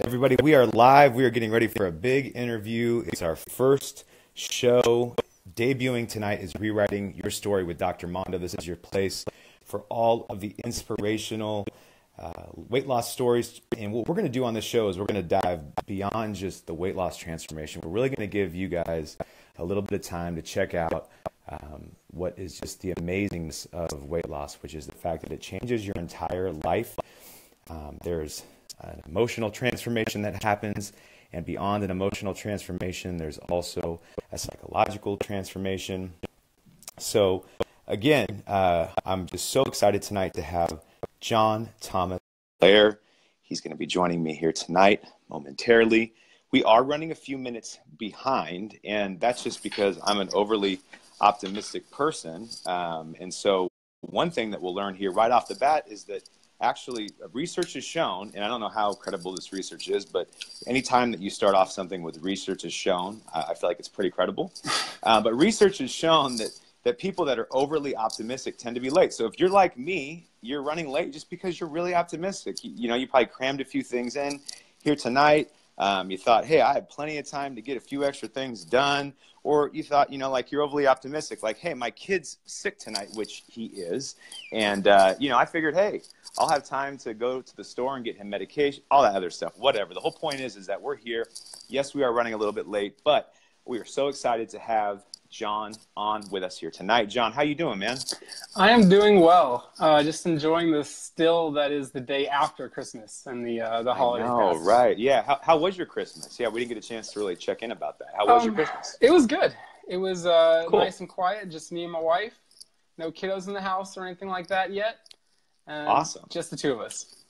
Everybody, we are live. We are getting ready for a big interview. It's our first show. Debuting tonight is Rewriting Your Story with Dr. Mondo. This is your place for all of the inspirational weight loss stories. And what we're going to do on this show is we're going to dive beyond just the weight loss transformation. We're really going to give you guys a little bit of time to check out what is just the amazingness of weight loss, which is the fact that it changes your entire life. There's an emotional transformation that happens, and beyond an emotional transformation, there's also a psychological transformation. So again, I'm just so excited tonight to have John Thomas Allaire. He's going to be joining me here tonight momentarily. We are running a few minutes behind, and that's just because I'm an overly optimistic person. And so one thing that we'll learn here right off the bat is that actually, research has shown, and I don't know how credible this research is, but anytime that you start off something with research has shown, I feel like it's pretty credible. But research has shown that people that are overly optimistic tend to be late. So if you're like me, you're running late just because you're really optimistic. You know, you probably crammed a few things in here tonight. You thought, hey, I have plenty of time to get a few extra things done. Or you thought, you know, like you're overly optimistic, like, hey, my kid's sick tonight, which he is. And, you know, I figured, hey, I'll have time to go to the store and get him medication, all that other stuff, whatever. The whole point is that we're here. Yes, we are running a little bit late, but we are so excited to have John on with us here tonight. John, how you doing, man? I am doing well. Just enjoying the still that is the day after Christmas and the holiday. Oh, right. Yeah. How was your Christmas? Yeah, we didn't get a chance to really check in about that. How was your Christmas? It was good. It was Cool. nice and quiet. Just me and my wife. No kiddos in the house or anything like that yet. Awesome. Just the two of us.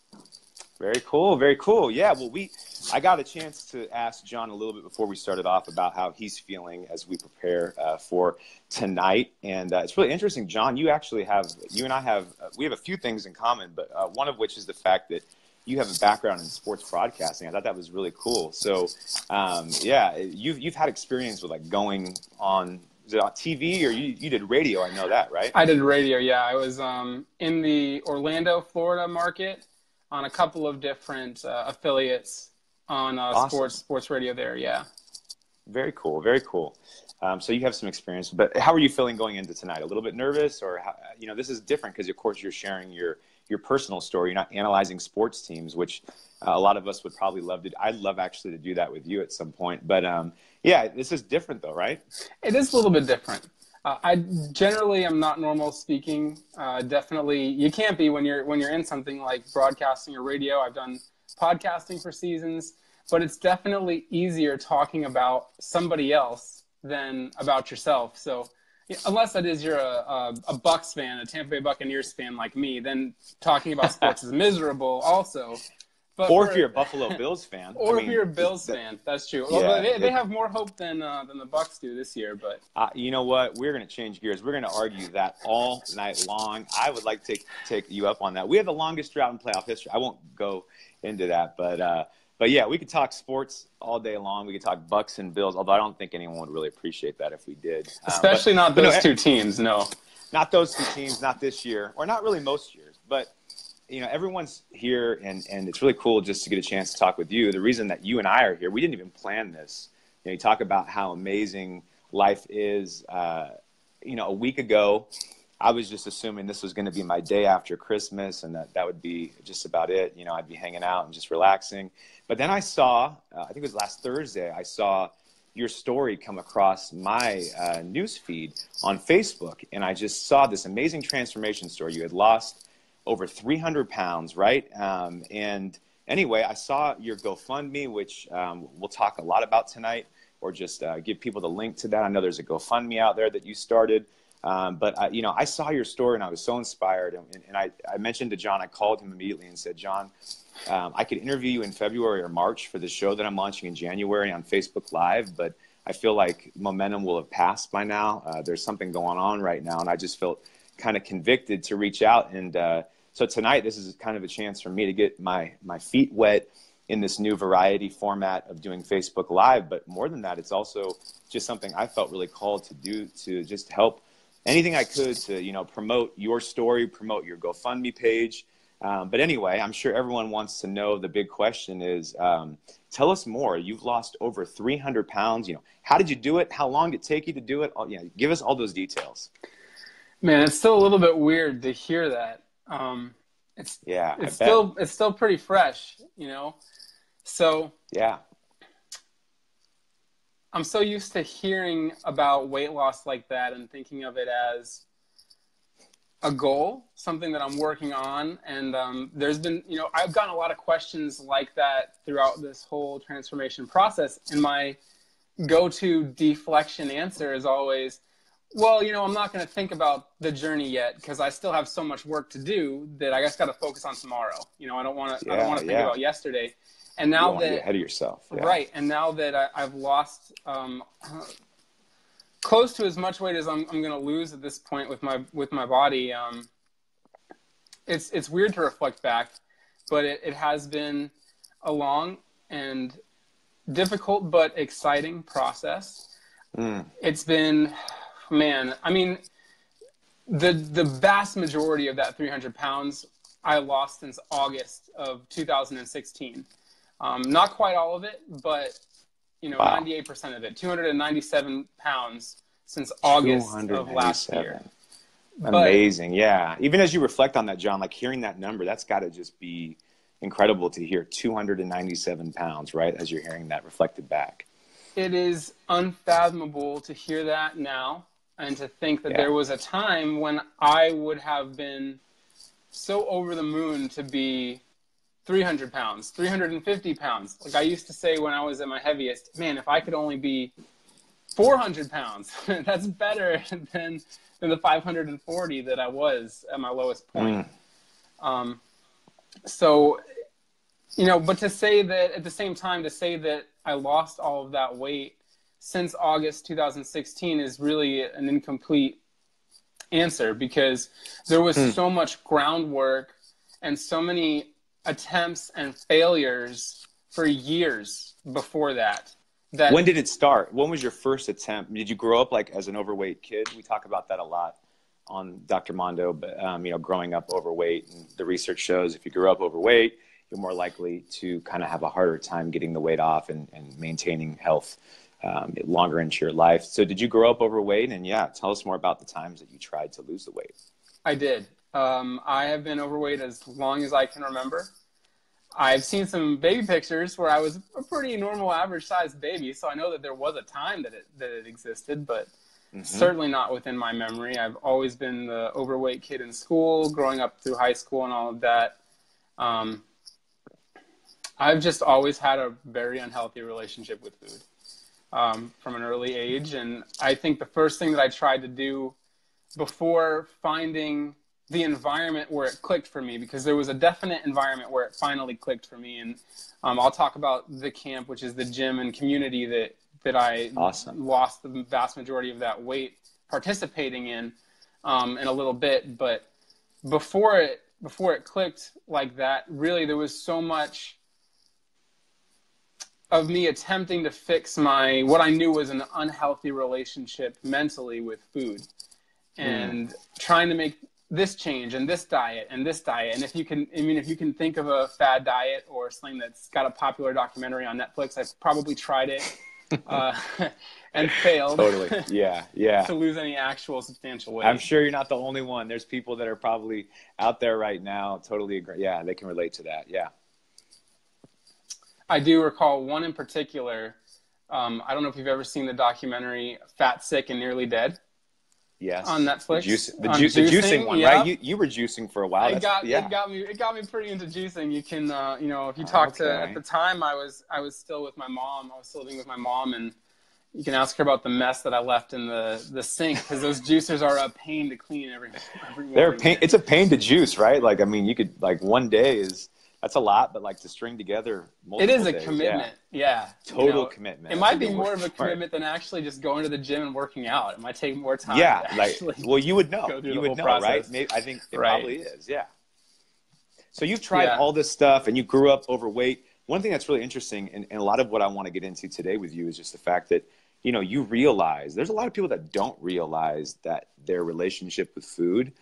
Very cool. Very cool. Yeah. Well, I got a chance to ask John a little bit before we started off about how he's feeling as we prepare for tonight. And it's really interesting, John, you and I have a few things in common, but one of which is the fact that you have a background in sports broadcasting. I thought that was really cool. So, yeah, you've had experience with like going on, is it on TV or you did radio? I know that, right? I did radio. Yeah. I was in the Orlando, Florida market on a couple of different affiliates on Awesome. sports radio there. Yeah. Very cool. Very cool. So you have some experience, but how are you feeling going into tonight? A little bit nervous, or how, you know, this is different because of course you're sharing your personal story. You're not analyzing sports teams, which a lot of us would probably love to. I'd love actually to do that with you at some point, but yeah, this is different though, right? It is a little bit different. I generally am not normal speaking. Definitely, you can't be when you're in something like broadcasting or radio. I've done podcasting for seasons, but it's definitely easier talking about somebody else than about yourself. So, unless that is you're a Bucks fan, a Tampa Bay Buccaneers fan like me, then talking about sports is miserable also. But Or if you're a Buffalo Bills fan. Or if you're a Bills fan, that's true. Yeah, Although they have more hope than the Bucks do this year. But you know what? We're going to change gears. We're going to argue that all night long. I would like to take you up on that. We have the longest drought in playoff history. I won't go into that, but yeah, we could talk sports all day long. We could talk Bucks and Bills, although I don't think anyone would really appreciate that if we did. Especially not those two teams. No, not those two teams. Not this year, or not really most years, but. You know, everyone's here, and it's really cool just to get a chance to talk with you. The reason that you and I are here, we didn't even plan this. You know, you talk about how amazing life is. You know, a week ago, I was just assuming this was going to be my day after Christmas, and that would be just about it. You know, I'd be hanging out and just relaxing. But then I saw, I think it was last Thursday, I saw your story come across my news feed on Facebook, and I just saw this amazing transformation story. You had lost over 300 pounds, right? And anyway, I saw your GoFundMe, which we'll talk a lot about tonight, or just give people the link to that. I know there's a GoFundMe out there that you started. But, you know, I saw your story and I was so inspired. And I mentioned to John, I called him immediately and said, John, I could interview you in February or March for the show that I'm launching in January on Facebook Live, but I feel like momentum will have passed by now. There's something going on right now, and I just felt kind of convicted to reach out. And so tonight, this is kind of a chance for me to get my feet wet in this new variety format of doing Facebook Live. But more than that, it's also just something I felt really called to do, to just help anything I could to, you know, promote your story, promote your GoFundMe page, But anyway, I'm sure everyone wants to know, the big question is, tell us more. You've lost over 300 pounds. How did you do it? How long did it take you to do it? Give us all those details. Man, it's still a little bit weird to hear that. It's still pretty fresh, So yeah, I'm so used to hearing about weight loss like that and thinking of it as a goal, something that I'm working on. And there's been, I've gotten a lot of questions like that throughout this whole transformation process. And my go-to deflection answer is always, well, I'm not going to think about the journey yet because I still have so much work to do that I just got to focus on tomorrow. I don't want to think about yesterday. And now you don't want to get ahead of yourself. Yeah. Right. And now that I've lost close to as much weight as I'm going to lose at this point with my body, it's weird to reflect back, but it has been a long and difficult but exciting process. It's been, man, I mean, the vast majority of that 300 pounds I lost since August of 2016. Not quite all of it, but wow. 98% of it, 297 pounds since August of last year. Amazing. Yeah. Even as you reflect on that, John, like hearing that number, that's got to just be incredible to hear. 297 pounds, right? As you're hearing that reflected back. It is unfathomable to hear that now and to think that there was a time when I would have been so over the moon to be 300 pounds, 350 pounds. Like I used to say when I was at my heaviest, man, if I could only be 400 pounds, that's better than the 540 that I was at my lowest point. So, but to say that at the same time, to say that I lost all of that weight since August 2016 is really an incomplete answer because there was so much groundwork and so many attempts and failures for years before that. When did it start? When was your first attempt? Did you grow up like as an overweight kid? We talk about that a lot on Dr. Mondo, but growing up overweight, and the research shows if you grew up overweight, you're more likely to kind of have a harder time getting the weight off and maintaining health longer into your life. So did you grow up overweight? And tell us more about the times that you tried to lose the weight. I did. I have been overweight as long as I can remember. I've seen some baby pictures where I was a pretty normal, average-sized baby, so I know that there was a time that it existed, but certainly not within my memory. I've always been the overweight kid in school, growing up through high school and all of that. I've just always had a very unhealthy relationship with food from an early age, and I think the first thing that I tried to do before finding the environment where it clicked for me, because there was a definite environment where it finally clicked for me. And I'll talk about the camp, which is the gym and community that I lost the vast majority of that weight participating in a little bit. But before it clicked like that, really there was so much of me attempting to fix what I knew was an unhealthy relationship mentally with food and trying to make this change and this diet and this diet. And if you can think of a fad diet or something that's got a popular documentary on Netflix, I've probably tried it and failed. Totally. Yeah. to lose any actual substantial weight. I'm sure you're not the only one. There's people that are probably out there right now. Totally agree. Yeah. They can relate to that. Yeah. I do recall one in particular. I don't know if you've ever seen the documentary Fat, Sick, and Nearly Dead. Yes. On Netflix. The juicing one, right? You were juicing for a while. It got me pretty into juicing. You can, if you talk to, at the time I was still with my mom. I was still living with my mom, and you can ask her about the mess that I left in the sink, because those juicers are a pain to clean every morning. They're a pain. It's a pain to juice, right? Like, I mean, you could, like, one day that's a lot, but like to string together multiple days. It is a commitment. Yeah. Total commitment. It might be more of a commitment than actually just going to the gym and working out. It might take more time. Yeah. You would know. You would know, right? I think it probably is. Yeah. So you've tried all this stuff and you grew up overweight. One thing that's really interesting, and a lot of what I want to get into today with you, is just the fact that, you realize there's a lot of people that don't realize that their relationship with food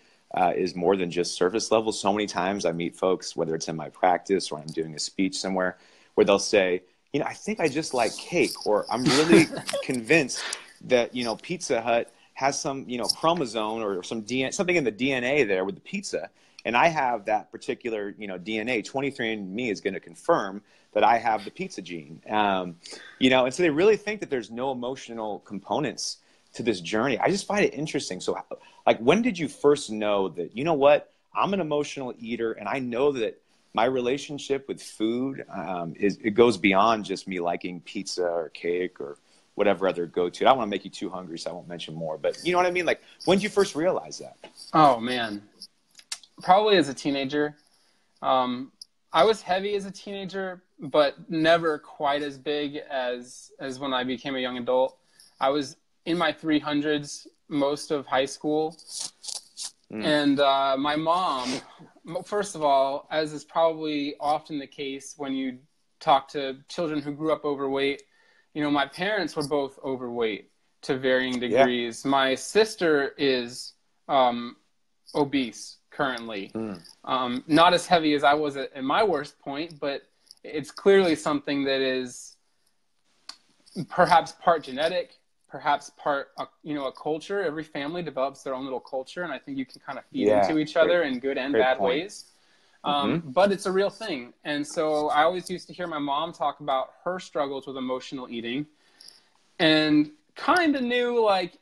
is more than just surface level. So many times I meet folks, whether it's in my practice or I'm doing a speech somewhere, where they'll say, I think I just like cake, or I'm really convinced that, Pizza Hut has some, chromosome or some DNA, something in the DNA there with the pizza. And I have that particular, DNA. 23andMe is going to confirm that I have the pizza gene. And so they really think that there's no emotional components to this journey. I just find it interesting. So, like, when did you first know that, what, I'm an emotional eater, and I know that my relationship with food it goes beyond just me liking pizza or cake or whatever other go-to. I don't want to make you too hungry, so I won't mention more. But you know what I mean? Like, when did you first realize that? Oh, man. Probably as a teenager. I was heavy as a teenager, but never quite as big as when I became a young adult. I was in my 300s most of high school. And my mom, first of all, as is probably often the case when you talk to children who grew up overweight, my parents were both overweight to varying degrees. Yeah. My sister is obese currently. Not as heavy as I was at my worst point, but it's clearly something that is perhaps part genetic, perhaps part, a culture. Every family develops their own little culture, and I think you can kind of feed into each other in good and bad ways. But it's a real thing. And so I always used to hear my mom talk about her struggles with emotional eating, and kind of knew, like,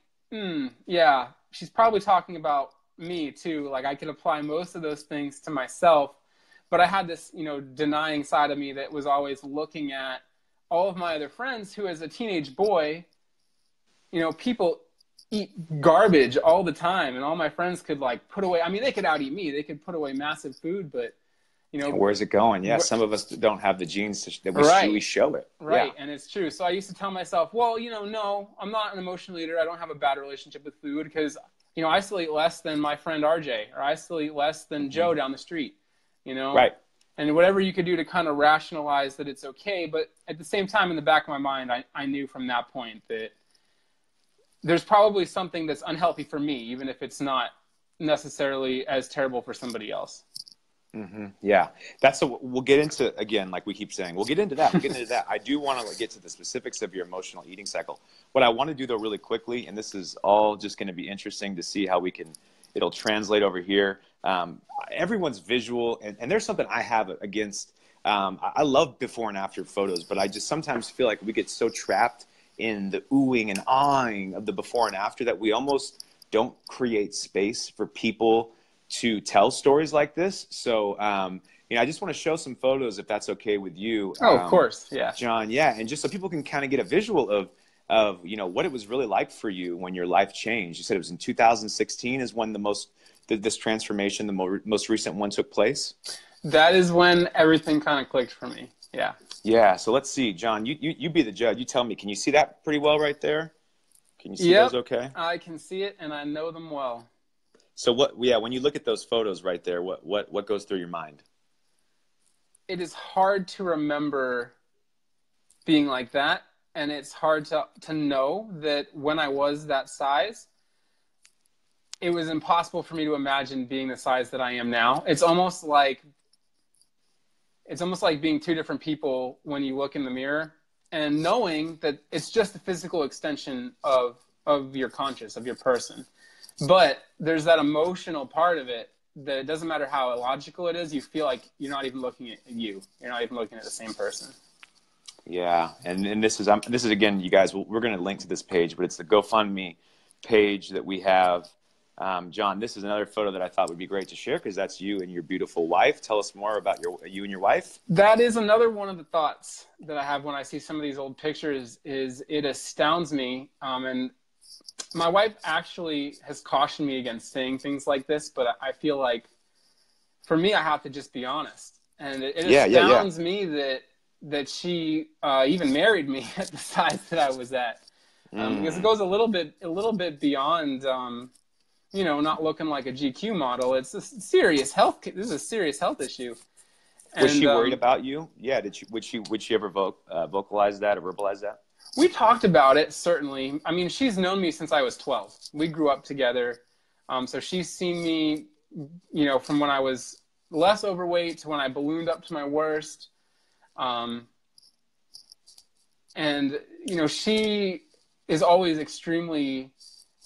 yeah, she's probably talking about me too. Like, I could apply most of those things to myself, but I had this, denying side of me that was always looking at all of my other friends who, as a teenage boy, people eat garbage all the time, and all my friends could, like, put away, they could out eat me. They could put away massive food, but, where's it going? Yeah. Some of us don't have the genes that we show it. Right. Yeah. And it's true. So I used to tell myself, well, no, I'm not an emotional eater. I don't have a bad relationship with food because, I still eat less than my friend RJ, or I still eat less than Joe down the street, Right. And whatever you could do to kind of rationalize that it's okay. But at the same time, in the back of my mind, I knew from that point that there's probably something that's unhealthy for me, even if it's not necessarily as terrible for somebody else. Yeah, we'll get into, again, like we keep saying, we'll get into that. I do want to get to the specifics of your emotional eating cycle. What I want to do, though, really quickly, and this is all just going to be interesting to see how it'll translate over here. Everyone's visual, and there's something I have against, I love before and after photos, but I just sometimes feel like we get so trapped in the oohing and ahhing of the before and after that we almost don't create space for people to tell stories like this. So, I just want to show some photos, if that's okay with you. Oh, of course. Yeah. John. Yeah. And just so people can kind of get a visual of, what it was really like for you when your life changed. You said it was in 2016 is when this transformation, the most recent one, took place. That is when everything kind of clicked for me. Yeah. Yeah. So let's see, John, you be the judge. You tell me, can you see that pretty well right there? Can you see those okay? I can see it, and I know them well. So when you look at those photos right there, what goes through your mind? It is hard to remember being like that. And it's hard to know that when I was that size, it was impossible for me to imagine being the size that I am now. It's almost like being two different people when you look in the mirror, and knowing that it's just a physical extension of your conscious, of your person. But there's that emotional part of it that it doesn't matter how illogical it is, you feel like you're not even looking at you. You're not even looking at the same person. Yeah, and this is again, you guys, we're going to link to this page, but it's the GoFundMe page that we have. John, this is another photo that I thought would be great to share because that's you and your beautiful wife. Tell us more about you and your wife. That is another one of the thoughts that I have when I see some of these old pictures is it astounds me. And my wife actually has cautioned me against saying things like this, but I feel like for me, I have to just be honest. And it astounds me that she even married me at the size that I was at. Because it goes a little bit beyond, not looking like a GQ model. It's a serious health. This is a serious health issue. Was she worried about you? Yeah. Would she ever vocalize that or verbalize that? We talked about it, certainly. I mean, she's known me since I was 12. We grew up together. So she's seen me from when I was less overweight to when I ballooned up to my worst. And, she is always extremely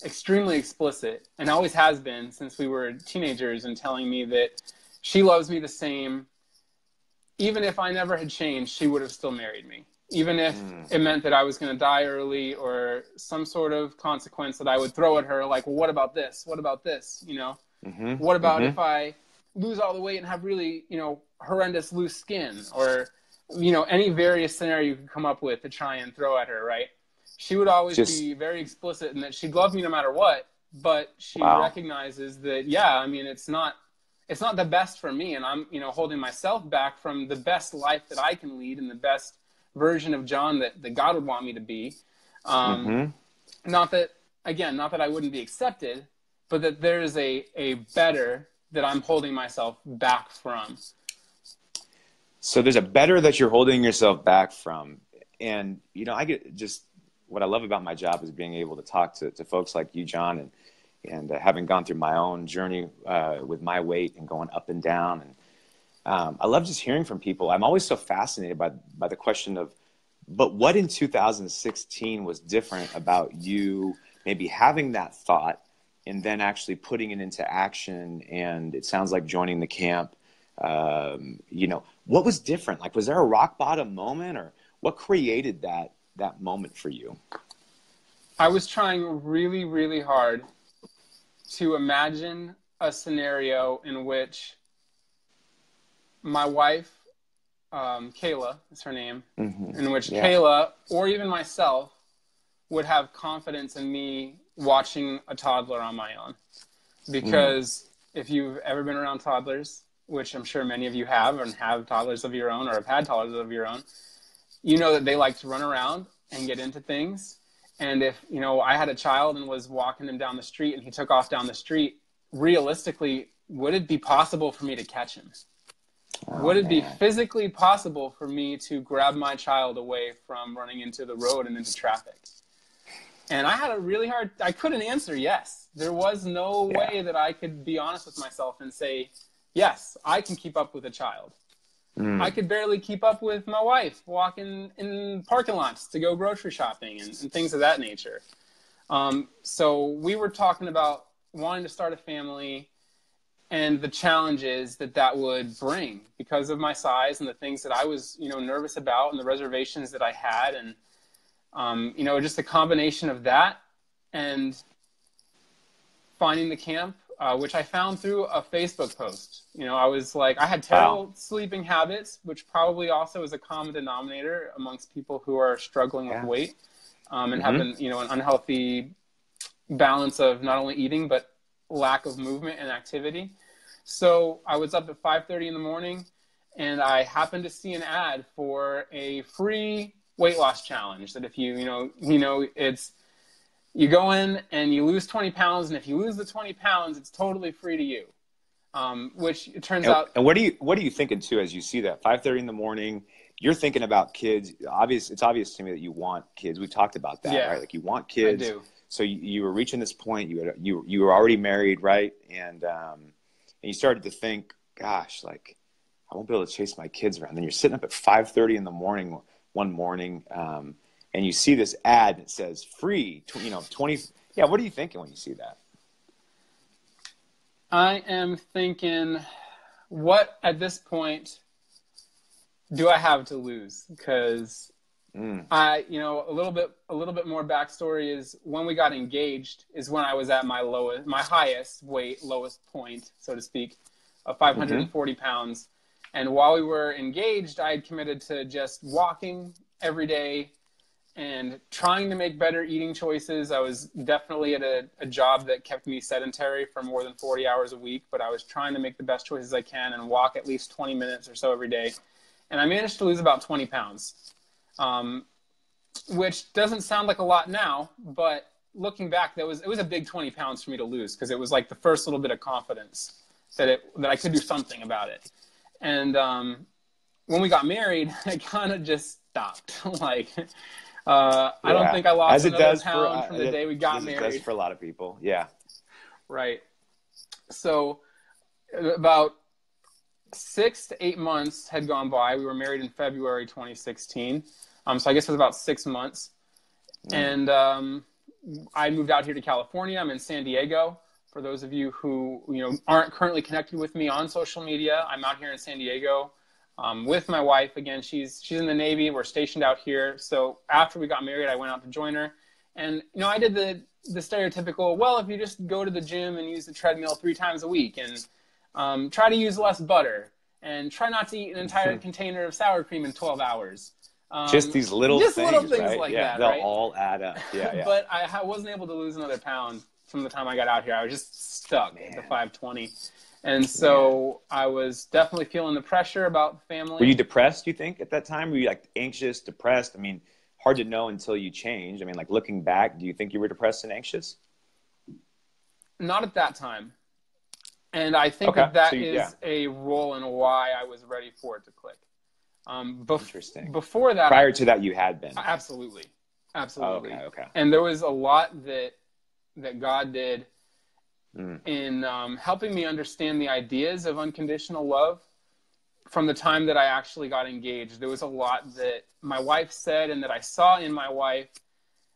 explicit, and always has been since we were teenagers, and telling me that she loves me the same. Even if I never had changed, she would have still married me. Even if it meant that I was going to die early, or some sort of consequence that I would throw at her, like, well, what about this? What about this? What about if I lose all the weight and have really, horrendous loose skin, or, any various scenario you could come up with to try and throw at her, right? She would always be very explicit in that she'd love me no matter what, but she recognizes that, it's not the best for me, and I'm, holding myself back from the best life that I can lead and the best version of John that God would want me to be. Not that I wouldn't be accepted, but that there's a better that I'm holding myself back from. So there's a better that you're holding yourself back from. And, I get just what I love about my job is being able to talk to folks like you, John, and having gone through my own journey with my weight and going up and down. And I love just hearing from people. I'm always so fascinated by the question of, but what in 2016 was different about you maybe having that thought and then actually putting it into action? And it sounds like joining the camp. What was different? Like, was there a rock bottom moment, or what created that moment for you? I was trying really, really hard to imagine a scenario in which my wife, Kayla is her name, in which Kayla, or even myself, would have confidence in me watching a toddler on my own. Because if you've ever been around toddlers, which I'm sure many of you have, and have toddlers of your own, or have had toddlers of your own, you know that they like to run around and get into things. And if, I had a child and was walking him down the street and he took off down the street, realistically, would it be possible for me to catch him? Would it be physically possible for me to grab my child away from running into the road and into traffic? And I had I couldn't answer yes. There was no way that I could be honest with myself and say, yes, I can keep up with a child. I could barely keep up with my wife walking in parking lots to go grocery shopping and things of that nature. So we were talking about wanting to start a family and the challenges that would bring because of my size and the things that I was, nervous about, and the reservations that I had. And, just a combination of that and finding the camp, which I found through a Facebook post. I was like, I had terrible sleeping habits, which probably also is a common denominator amongst people who are struggling with weight, and have an unhealthy balance of not only eating, but lack of movement and activity. So I was up at 5:30 in the morning, and I happened to see an ad for a free weight loss challenge that if it's, you go in and you lose 20 pounds, and if you lose the 20 pounds, it's totally free to you. Which it turns out. And what are you thinking too, as you see that 5:30 in the morning, you're thinking about kids. It's obvious to me that you want kids. We talked about that, right? Like, you want kids. I do. So you were reaching this point, you were already married, right? And you started to think, gosh, like, I won't be able to chase my kids around. Then you're sitting up at 5:30 in the morning, one morning, and you see this ad that says free, 20. Yeah. What are you thinking when you see that? I am thinking, what at this point do I have to lose? Because a little bit more backstory is when we got engaged is when I was at my highest weight, lowest point, so to speak, of 540 pounds. And while we were engaged, I had committed to just walking every day and trying to make better eating choices. I was definitely at a job that kept me sedentary for more than 40 hours a week, but I was trying to make the best choices I can and walk at least 20 minutes or so every day. And I managed to lose about 20 pounds, which doesn't sound like a lot now, but looking back, it was a big 20 pounds for me to lose, because it was like the first little bit of confidence that I could do something about it. And when we got married, I kind of just stopped. I don't think I lost another pound from the day we got married. As it does for a lot of people, yeah. Right. So About 6 to 8 months had gone by. We were married in February 2016. So I guess it was about 6 months. And I moved out here to California. I'm in San Diego. For those of you who aren't currently connected with me on social media, I'm out here in San Diego with my wife. Again, she's in the Navy. We're stationed out here. So after we got married, I went out to join her. And, I did the stereotypical, well, if you just go to the gym and use the treadmill 3 times a week and try to use less butter and try not to eat an entire container of sour cream in 12 hours. Just these little things, right? Like yeah, that, they'll right? all add up. Yeah. But I wasn't able to lose another pound from the time I got out here. I was just stuck at the 520. And so I was definitely feeling the pressure about the family. Were you depressed, do you think, at that time? Were you like anxious, depressed? I mean, hard to know until you change. I mean, like looking back, do you think you were depressed and anxious? Not at that time. And I think that is a role in why I was ready for it to click. Interesting. Before that, prior to that, you had been. Absolutely. Oh, okay. And there was a lot that God did in helping me understand the ideas of unconditional love. From the time that I actually got engaged, there was a lot that my wife said and that I saw in my wife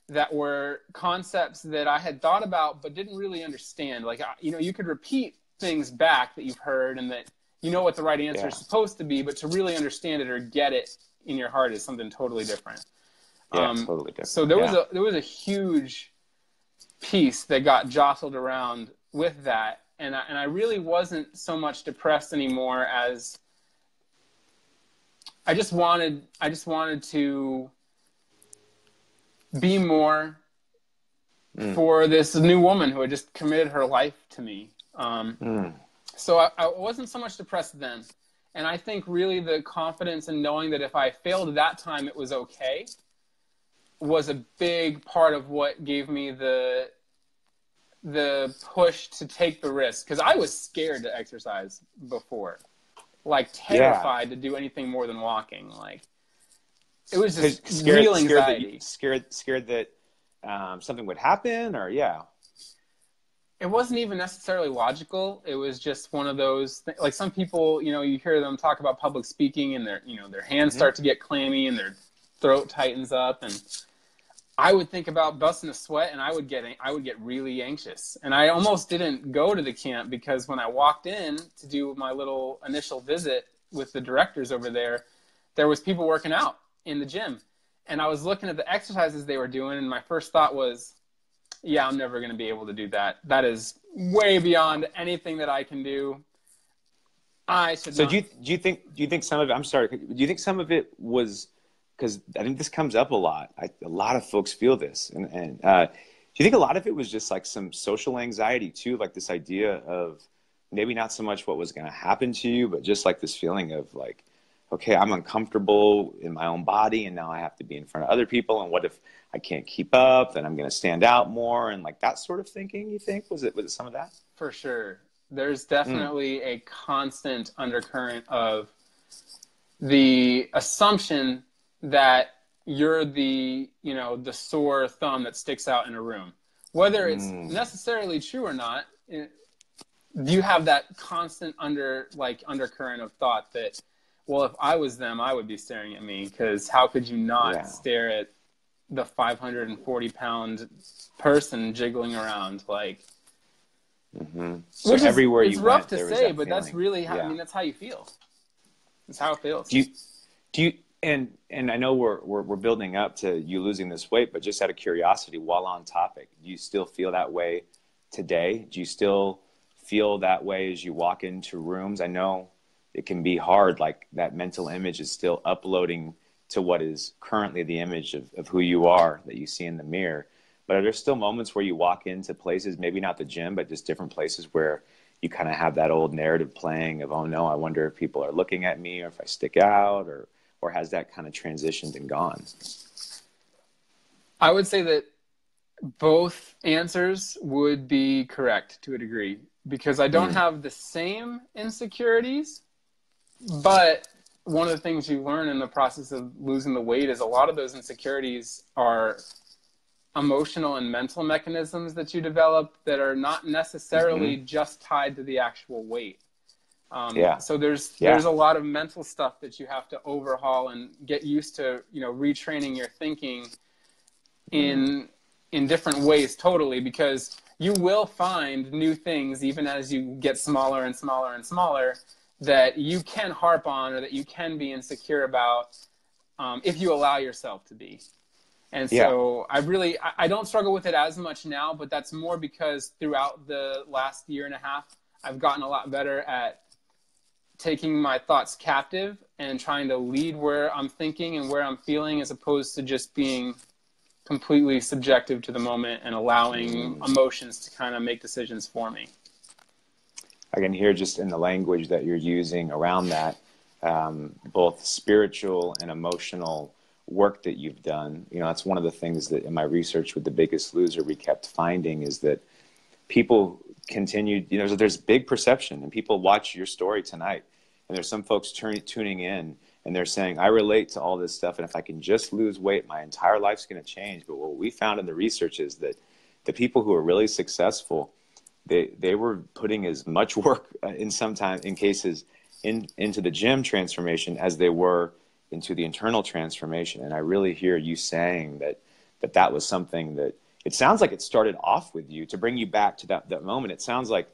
that were concepts that I had thought about but didn't really understand. Like, you could repeat things back that you've heard and that you know what the right answer is supposed to be, but to really understand it or get it in your heart is something totally different. Totally different. So there was a huge piece that got jostled around with that, and I really wasn't so much depressed anymore as I just wanted to be more for this new woman who had just committed her life to me. So I wasn't so much depressed then. And I think really the confidence in knowing that if I failed that time, it was okay, was a big part of what gave me the push to take the risk. Because I was scared to exercise before. Like terrified to do anything more than walking. Like it was just real anxiety. Scared that something would happen, or It wasn't even necessarily logical. It was just one of those like some people, you hear them talk about public speaking and their hands start to get clammy and their throat tightens up, and I would think about busting a sweat and I would get really anxious. And I almost didn't go to the camp because when I walked in to do my little initial visit with the directors over there, there was people working out in the gym. And I was looking at the exercises they were doing, and my first thought was, yeah, I'm never going to be able to do that. That is way beyond anything that I can do. I should not. Do you think some of it, I'm sorry, do you think some of it was, because I think this comes up a lot. A lot of folks feel this. And do you think a lot of it was just like some social anxiety too? Like this idea of maybe not so much what was going to happen to you, but just like this feeling of like, okay, I'm uncomfortable in my own body and now I have to be in front of other people. And what if I can't keep up? Then I'm going to stand out more. And like that sort of thinking, you think? Was it some of that? For sure. There's definitely a constant undercurrent of the assumption that you're the sore thumb that sticks out in a room. Whether it's necessarily true or not, you have that constant undercurrent of thought that, well, if I was them, I would be staring at me, because how could you not stare at the 540-pound person jiggling around? Like, so everywhere you went, it's rough to say, but feeling. That's really how, I mean, that's how you feel. That's how it feels. Do you and I know we're building up to you losing this weight, but just out of curiosity, while on topic, do you still feel that way today? Do you still feel that way as you walk into rooms? I know it can be hard, like that mental image is still uploading to what is currently the image of who you are that you see in the mirror. But are there still moments where you walk into places, maybe not the gym, but just different places where you kind of have that old narrative playing of, oh no, I wonder if people are looking at me or if I stick out, or has that kind of transitioned and gone? I would say that both answers would be correct to a degree, because I don't have the same insecurities, but one of the things you learn in the process of losing the weight is a lot of those insecurities are emotional and mental mechanisms that you develop that are not necessarily just tied to the actual weight. So there's a lot of mental stuff that you have to overhaul and get used to, retraining your thinking in different ways totally, because you will find new things even as you get smaller and smaller and smaller that you can harp on or that you can be insecure about if you allow yourself to be. And so I don't struggle with it as much now, but that's more because throughout the last year and a half, I've gotten a lot better at taking my thoughts captive and trying to lead where I'm thinking and where I'm feeling, as opposed to just being completely subjective to the moment and allowing emotions to kind of make decisions for me. I can hear just in the language that you're using around that, both spiritual and emotional work that you've done. That's one of the things that in my research with The Biggest Loser we kept finding, is that people continued, there's big perception, and people watch your story tonight, and there's some folks tuning in, and they're saying, I relate to all this stuff, and if I can just lose weight, my entire life's going to change. But what we found in the research is that the people who are really successful, they were putting as much work in cases into the gym transformation as they were into the internal transformation. And I really hear you saying that was something that, it sounds like it started off with you, to bring you back to that moment. It sounds like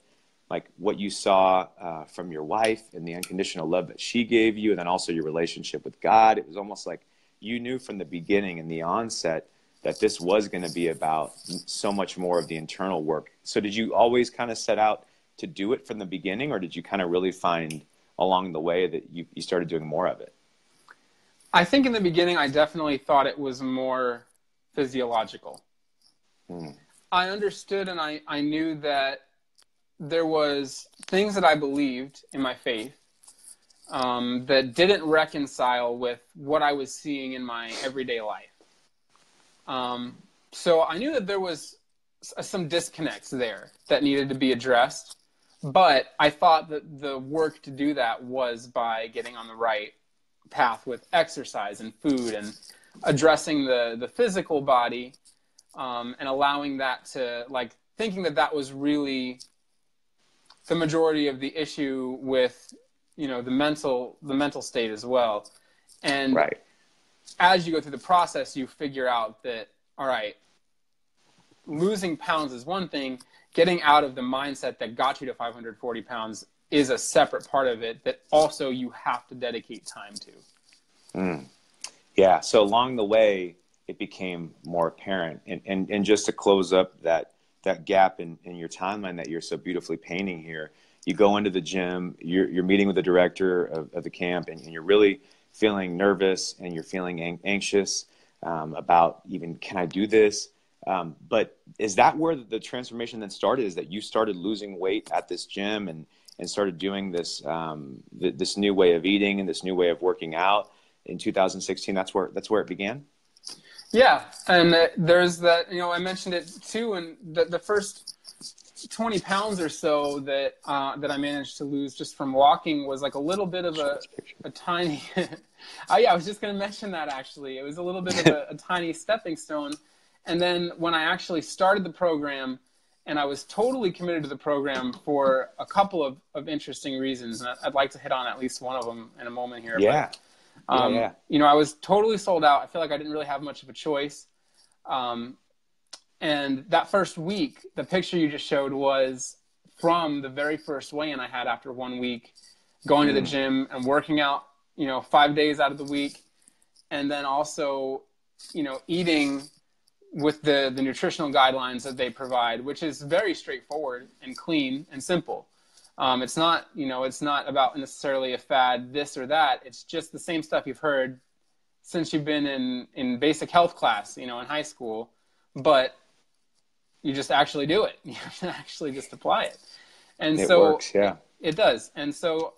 what you saw from your wife and the unconditional love that she gave you, and then also your relationship with God. It was almost like you knew from the beginning, in the onset, that this was going to be about so much more of the internal work. So did you always kind of set out to do it from the beginning, or did you kind of really find along the way that you started doing more of it? I think in the beginning, I definitely thought it was more physiological. I understood, and I knew that there was things that I believed in my faith that didn't reconcile with what I was seeing in my everyday life. So I knew that there was some disconnects there that needed to be addressed, but I thought that the work to do that was by getting on the right path with exercise and food and addressing the physical body, and allowing that to, thinking that was really the majority of the issue with, the mental state as well. And as you go through the process, you figure out that, all right, losing pounds is one thing, getting out of the mindset that got you to 540 pounds is a separate part of it that also you have to dedicate time to. Yeah. So along the way, it became more apparent. And just to close up that gap in your timeline that you're so beautifully painting here, you go into the gym, you're meeting with the director of the camp, and you're really feeling nervous, and you're feeling anxious about even, can I do this? But is that where the transformation then started? Is that you started losing weight at this gym and started doing this this new way of eating and this new way of working out in 2016? That's where it began? Yeah, and there's that, I mentioned it too, and the first 20 pounds or so that I managed to lose just from walking was like a little bit of a tiny, I was just going to mention that actually. It was a little bit of a tiny stepping stone. And then when I actually started the program, and I was totally committed to the program for a couple of interesting reasons, and I'd like to hit on at least one of them in a moment here. Yeah. But, I was totally sold out. I feel like I didn't really have much of a choice. And that first week, the picture you just showed was from the very first weigh-in I had after 1 week, going to the gym and working out, 5 days out of the week. And then also, eating with the nutritional guidelines that they provide, which is very straightforward and clean and simple. It's not, it's not about necessarily a fad, this or that. It's just the same stuff you've heard since you've been in basic health class, in high school, but you just actually do it. You actually just apply it. And it so works, yeah. It does. And so,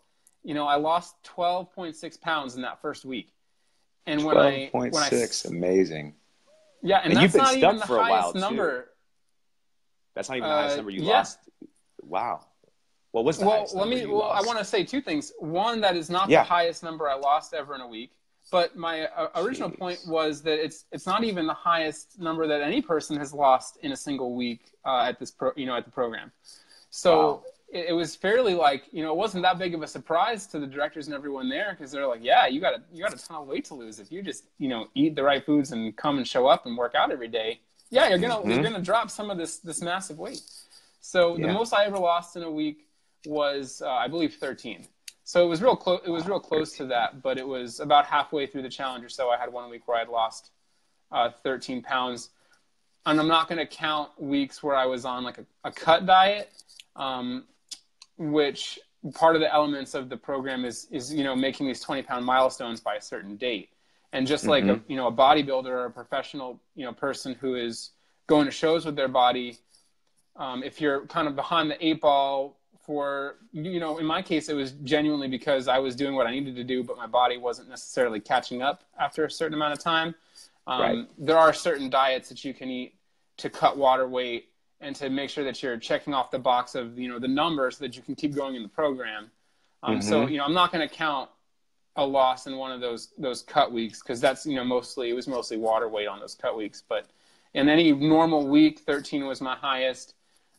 I lost 12.6 pounds in that first week. And 12.6, amazing. Yeah, and that's you've been not stuck even the for a highest while, number. Too. That's not even the highest number you lost. Wow. What was the highest number you lost? I want to say two things. One, that is not the highest number I lost ever in a week. But my original point was that it's not even the highest number that any person has lost in a single week at this at the program. So it was fairly like, you know, it wasn't that big of a surprise to the directors and everyone there, because they're like, yeah, you got a ton of weight to lose if you just, you know, eat the right foods and come and show up and work out every day. Yeah, you're gonna drop some of this massive weight. So the most I ever lost in a week was I believe 13. So it was real close. It was real close to that, but it was about halfway through the challenge or so. I had one week where I had lost 13 pounds. And I'm not going to count weeks where I was on like a cut diet, which part of the elements of the program is, you know, making these 20-pound milestones by a certain date. And just like a bodybuilder or a professional, you know, person who is going to shows with their body, if you're kind of behind the 8 ball for, you know, in my case, it was genuinely because I was doing what I needed to do, but my body wasn't necessarily catching up after a certain amount of time. There are certain diets that you can eat to cut water weight and to make sure that you're checking off the box of, you know, the numbers so that you can keep going in the program. So, you know, I'm not going to count a loss in one of those cut weeks, because that's, you know, it was mostly water weight on those cut weeks. But in any normal week, 13 was my highest.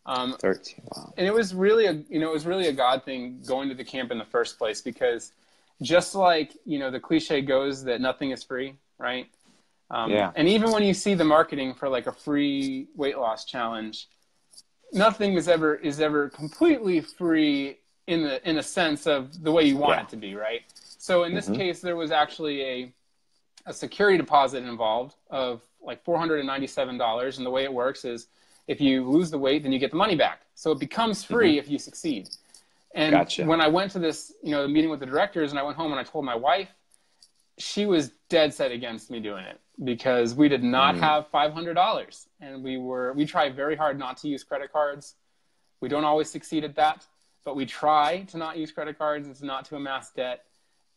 13, wow. And it was really a God thing going to the camp in the first place, because just like, you know, the cliche goes that nothing is free, right? And even when you see the marketing for like a free weight loss challenge, nothing is ever completely free in a sense of the way you want it to be, right? So in this case, there was actually a security deposit involved of like $497, and the way it works is if you lose the weight, then you get the money back. So it becomes free if you succeed. And when I went to this, you know, the meeting with the directors, and I went home and I told my wife, she was dead set against me doing it, because we did not have $500, and we try very hard not to use credit cards. We don't always succeed at that, but we try to not use credit cards and not to amass debt.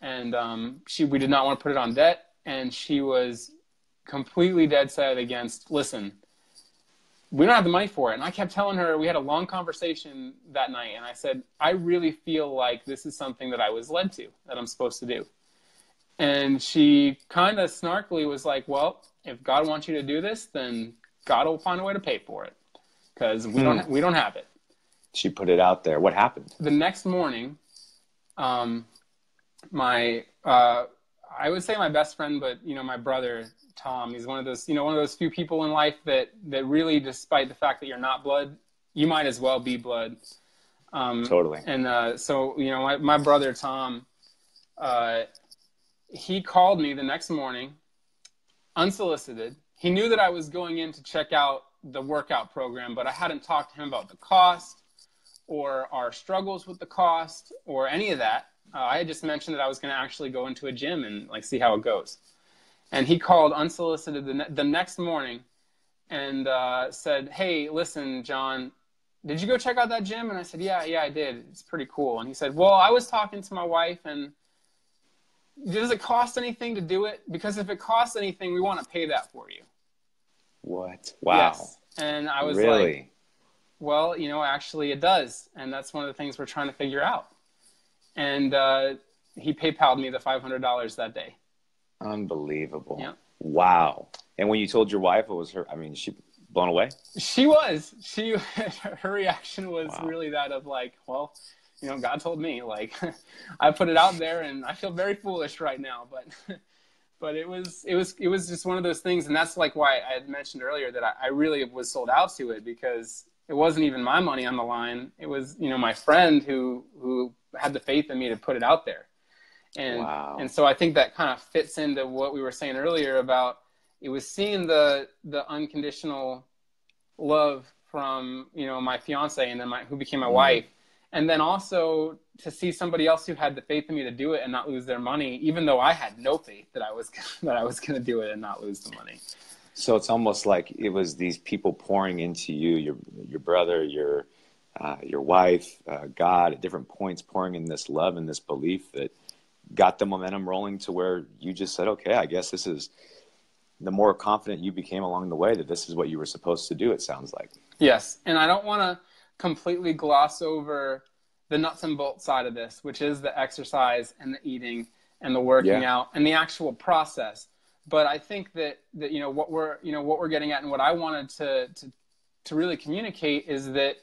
And we did not want to put it on debt, and she was completely dead set against, listen, we don't have the money for it. And I kept telling her, we had a long conversation that night, and I said, I really feel like this is something that I was led to, that I'm supposed to do. And she kind of snarkily was like, well, if God wants you to do this, then God will find a way to pay for it, because we don't have it. She put it out there. What happened? The next morning, I would say my best friend, but, you know, my brother, Tom, he's one of those few people in life that really, despite the fact that you're not blood, you might as well be blood. Totally. And so, you know, my brother, Tom, he called me the next morning, unsolicited. He knew that I was going in to check out the workout program, but I hadn't talked to him about the cost or our struggles with the cost or any of that. I had just mentioned that I was going to actually go into a gym and like see how it goes. And he called unsolicited the next morning and said, hey, listen, John, did you go check out that gym? And I said, yeah, I did. It's pretty cool. And he said, well, I was talking to my wife, and does it cost anything to do it? Because if it costs anything, we want to pay that for you. What? Wow. Yes. And I was like, well, you know, actually it does. And that's one of the things we're trying to figure out. And he PayPal'd me the $500 that day. Unbelievable. Yeah. Wow. And when you told your wife, she blown away? She was. Her reaction was really that of like, well, you know, God told me, like, I put it out there, and I feel very foolish right now, but it was just one of those things. And that's like why I had mentioned earlier that I really was sold out to it, because it wasn't even my money on the line. It was, you know, my friend who had the faith in me to put it out there. And, and so I think that kind of fits into what we were saying earlier about, it was seeing the unconditional love from, you know, my fiance, and then who became my wife. And then also to see somebody else who had the faith in me to do it and not lose their money, even though I had no faith that I was going to do it and not lose the money. So it's almost like it was these people pouring into you, your brother, your wife, God, at different points, pouring in this love and this belief that got the momentum rolling to where you just said, okay, I guess this is, the more confident you became along the way that this is what you were supposed to do, it sounds like. Yes. And I don't want to completely gloss over the nuts and bolts side of this, which is the exercise and the eating and the working out and the actual process. But I think that you know what we're getting at, and what I wanted to really communicate is that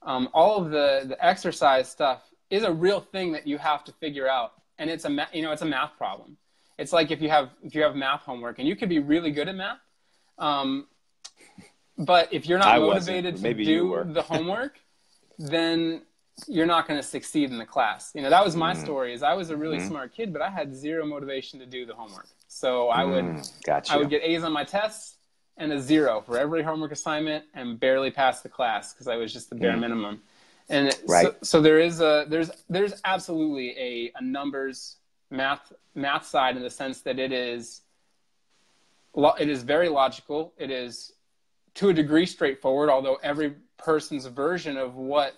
all of the exercise stuff is a real thing that you have to figure out. And it's it's a math problem. It's like if you have math homework, and you could be really good at math, but if you're not motivated to do the homework, then you're not going to succeed in the class. That was my story. Is I was a really smart kid, but I had zero motivation to do the homework. So I would get A's on my tests and a 0 for every homework assignment, and barely pass the class because I was just the bare minimum. And so there's absolutely a numbers math side, in the sense that it is very logical. It is to a degree straightforward, although every person's version of what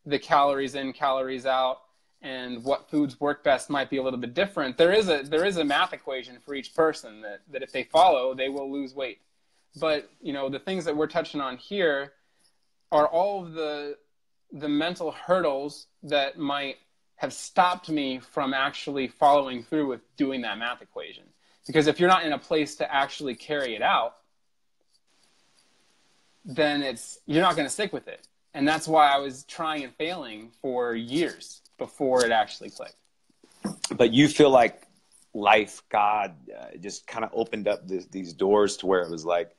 the calories in, calories out, and what foods work best might be a little bit different. There is a math equation for each person that if they follow, they will lose weight. But the things that we're touching on here are all of the mental hurdles that might have stopped me from actually following through with doing that math equation. Because if you're not in a place to actually carry it out, then you're not going to stick with it. And that's why I was trying and failing for years before it actually clicked. But you feel like life, God, just kind of opened up these doors to where it was like,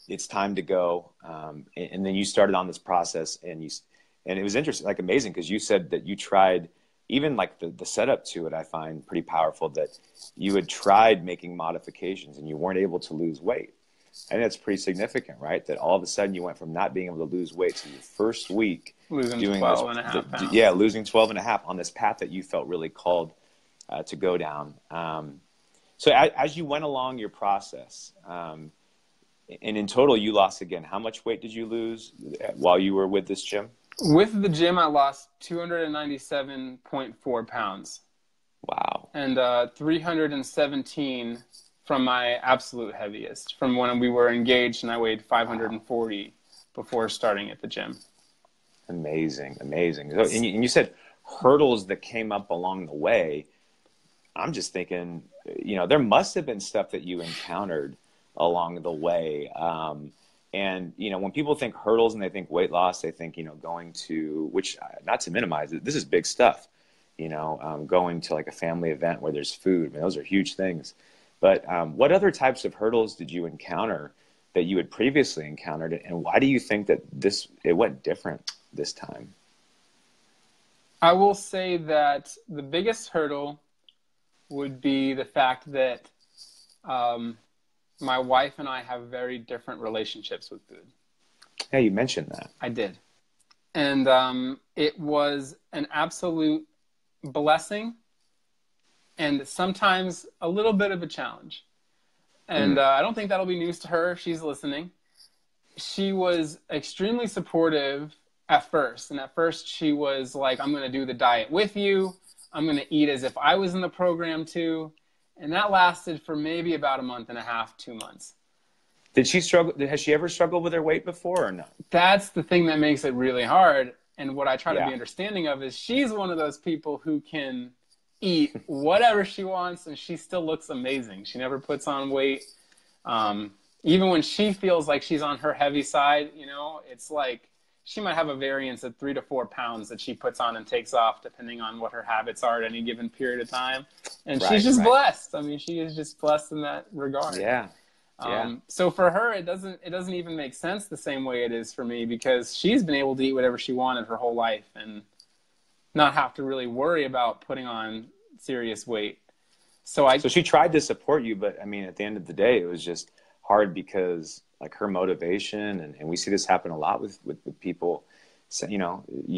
it's time to go. And then you started on this process, and it was interesting, like amazing, because you said that you tried, even like the setup to it, I find pretty powerful, that you had tried making modifications and you weren't able to lose weight. And that's pretty significant, right? That all of a sudden you went from not being able to lose weight to your first week losing 12.5 pounds. Yeah, losing 12.5 on this path that you felt really called to go down. So as you went along your process, and in total you lost, again, how much weight did you lose while you were with this gym? With the gym, I lost 297.4 pounds. Wow. And 317 from my absolute heaviest, from when we were engaged, and I weighed 540 before starting at the gym. Amazing. So, and you said hurdles that came up along the way. I'm just thinking, there must have been stuff that you encountered along the way. And, when people think hurdles and they think weight loss, they think, going to, which, not to minimize it, this is big stuff, going to like a family event where there's food. I mean, those are huge things. But what other types of hurdles did you encounter that you had previously encountered? And why do you think that it went different this time? I will say that the biggest hurdle would be the fact that my wife and I have very different relationships with food. Yeah, you mentioned that. I did. And it was an absolute blessing, and sometimes a little bit of a challenge. And I don't think that'll be news to her if she's listening. She was extremely supportive at first. And at first she was like, I'm going to do the diet with you. I'm going to eat as if I was in the program too. And that lasted for maybe about a month and a half, 2 months. Did she struggle? Has she ever struggled with her weight before or not? That's the thing that makes it really hard. And what I try to be understanding of is she's one of those people who can eat whatever she wants and she still looks amazing. She never puts on weight. Even when she feels like she's on her heavy side, it's like she might have a variance of 3 to 4 pounds that she puts on and takes off depending on what her habits are at any given period of time. And she's just blessed. I mean, she is just blessed in that regard. Yeah. So for her, it doesn't even make sense the same way it is for me, because she's been able to eat whatever she wanted her whole life and not have to really worry about putting on serious weight. So she tried to support you, but I mean, at the end of the day, it was just hard because like her motivation, and we see this happen a lot with people. So,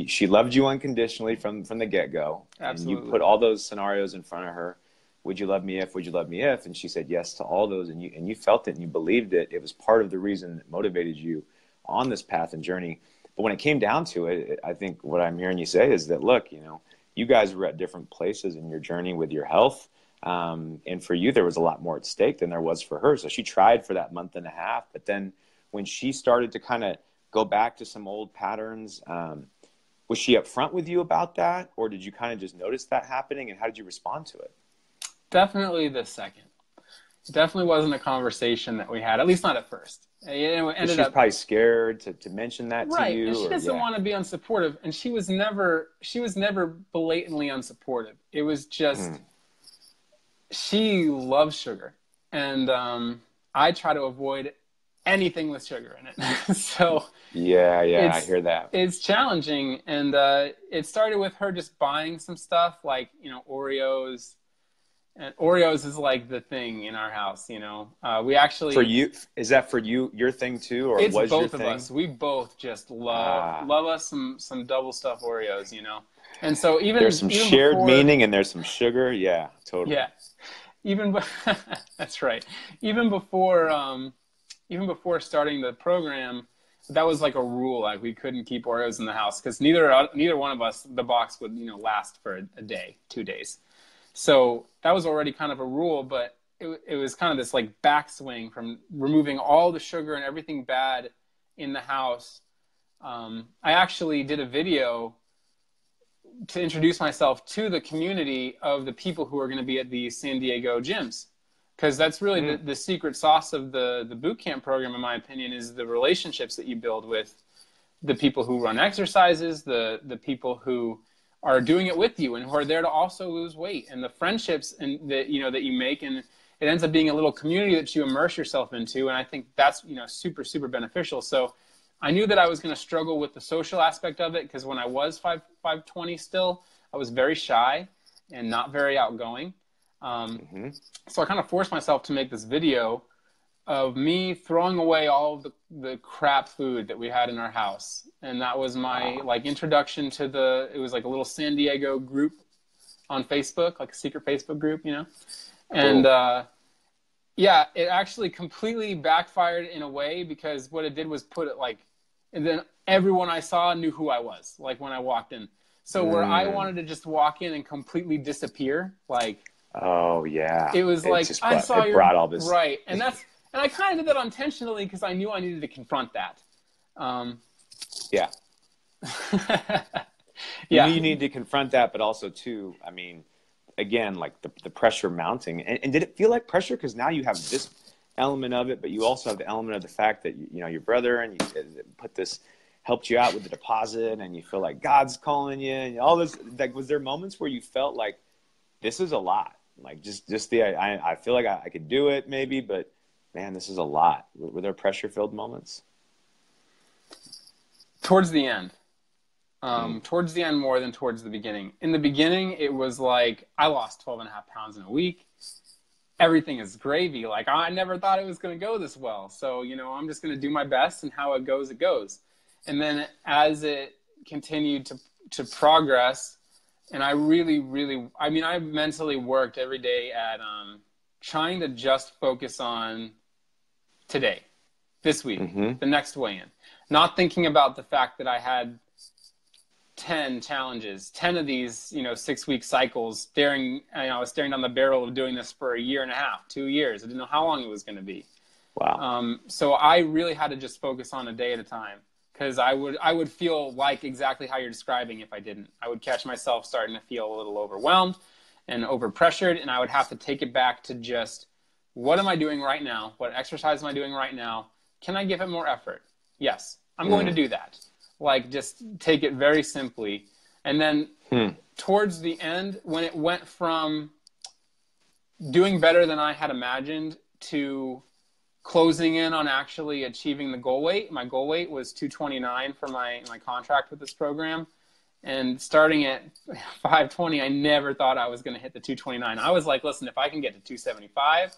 she loved you unconditionally from the get-go. Absolutely. And you put all those scenarios in front of her. Would you love me if? Would you love me if? And she said yes to all those, and you felt it and you believed it. It was part of the reason that motivated you on this path and journey. But when it came down to it, I think what I'm hearing you say is that, look, you guys were at different places in your journey with your health. And for you, there was a lot more at stake than there was for her. So she tried for that month and a half. But then when she started to kind of go back to some old patterns, was she upfront with you about that? Or did you kind of just notice that happening? And how did you respond to it? Definitely the second. Definitely wasn't a conversation that we had, at least not at first. It ended She's up probably scared to mention that to right, you, and she or doesn't want to be unsupportive, and she was never blatantly unsupportive. It was just she loves sugar, and I try to avoid anything with sugar in it. So yeah, I hear that. it's challenging, and it started with her just buying some stuff like Oreos. And Oreos is like the thing in our house, we actually For you, is that for you your thing too, or it's was your both of thing? us. We both just love us some double stuff Oreos, And so There's some even shared before, meaning and there's some sugar. Yeah, totally. yeah, even that's right. Even before starting the program, that was like a rule. Like we couldn't keep Oreos in the house because neither one of us, the box would last for a day, 2 days. So that was already kind of a rule, but it was kind of this like backswing from removing all the sugar and everything bad in the house. I actually did a video to introduce myself to the community of the people who are going to be at the San Diego gyms. Because that's really the secret sauce of the boot camp program, in my opinion, is the relationships that you build with the people who run exercises, the people who are doing it with you and who are there to also lose weight, and the friendships that you make, and it ends up being a little community that you immerse yourself into. And I think that's super, super beneficial. So I knew that I was going to struggle with the social aspect of it, because when I was 5'20" still, I was very shy and not very outgoing. So I kind of forced myself to make this video of me throwing away all of the crap food that we had in our house. And that was my introduction to it was like a little San Diego group on Facebook, like a secret Facebook group, And it actually completely backfired in a way, because what it did was put it and then everyone I saw knew who I was, like when I walked in. So where I wanted to just walk in and completely disappear, oh yeah, it was I saw it brought all this right, and I kind of did that intentionally because I knew I needed to confront that. Yeah. Yeah. You need to confront that, but also too, I mean, again, like the pressure mounting. And did it feel like pressure? Because now you have this element of it, but you also have the element of the fact that your brother and you helped you out with the deposit, and you feel like God's calling you, and all this. Like, was there moments where you felt like this is a lot? Like just I feel like I could do it maybe, but man, this is a lot. Were there pressure-filled moments? Towards the end. Towards the end more than towards the beginning. In the beginning, it was like I lost 12.5 pounds in a week. Everything is gravy. Like, I never thought it was going to go this well. So, I'm just going to do my best, and how it goes, it goes. And then as it continued to progress, and I really, really, I mentally worked every day at trying to just focus on today, this week, the next weigh-in. Not thinking about the fact that I had 10 challenges, 10 of these, 6-week cycles, I was staring down the barrel of doing this for 1.5 years, 2 years. I didn't know how long it was going to be. Wow. So I really had to just focus on a day at a time, because I would feel like exactly how you're describing if I didn't. I would catch myself starting to feel a little overwhelmed and overpressured, and I would have to take it back to just, what am I doing right now? What exercise am I doing right now? Can I give it more effort? Yes, I'm going to do that. Just take it very simply. And then towards the end, when it went from doing better than I had imagined to closing in on actually achieving the goal weight, my goal weight was 229 for my contract with this program. And starting at 520, I never thought I was going to hit the 229. I was like, listen, if I can get to 275,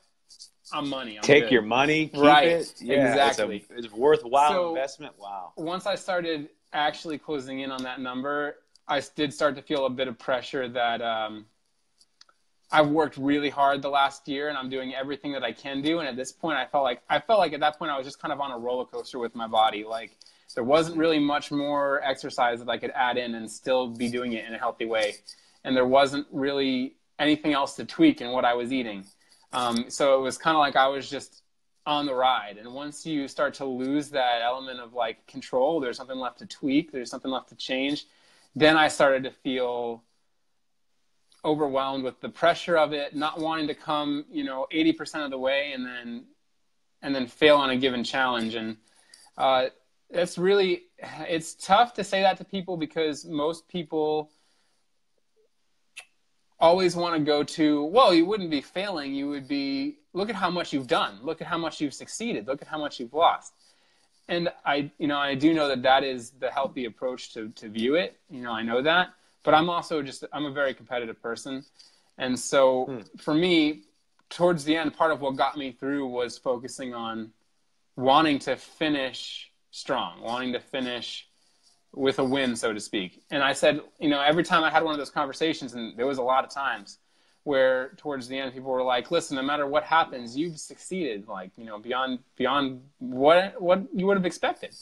I'm money. Take good. Your money, keep right. it. Yeah, exactly. It's a worthwhile investment. Wow. Once I started actually closing in on that number, I did start to feel a bit of pressure that I've worked really hard the last year, and I'm doing everything that I can do. And at this point, I felt like at that point I was just kind of on a roller coaster with my body. Like, there wasn't really much more exercise that I could add in and still be doing it in a healthy way. And there wasn't really anything else to tweak in what I was eating. So it was kind of like I was just on the ride. And once you start to lose that element of control, there's something left to tweak, there's something left to change. Then I started to feel overwhelmed with the pressure of it, not wanting to come, 80% of the way and then fail on a given challenge. And it's tough to say that to people, because most people always want to go to, well, you wouldn't be failing. You would be, look at how much you've done. Look at how much you've succeeded. Look at how much you've lost. And I do know that is the healthy approach to view it. I know that, but I'm also I'm a very competitive person. And so for me, towards the end, part of what got me through was focusing on wanting to finish strong, wanting to finish with a win, so to speak. And I said, every time I had one of those conversations, and there was a lot of times where towards the end people were like, listen, no matter what happens, you've succeeded, like, beyond what you would have expected.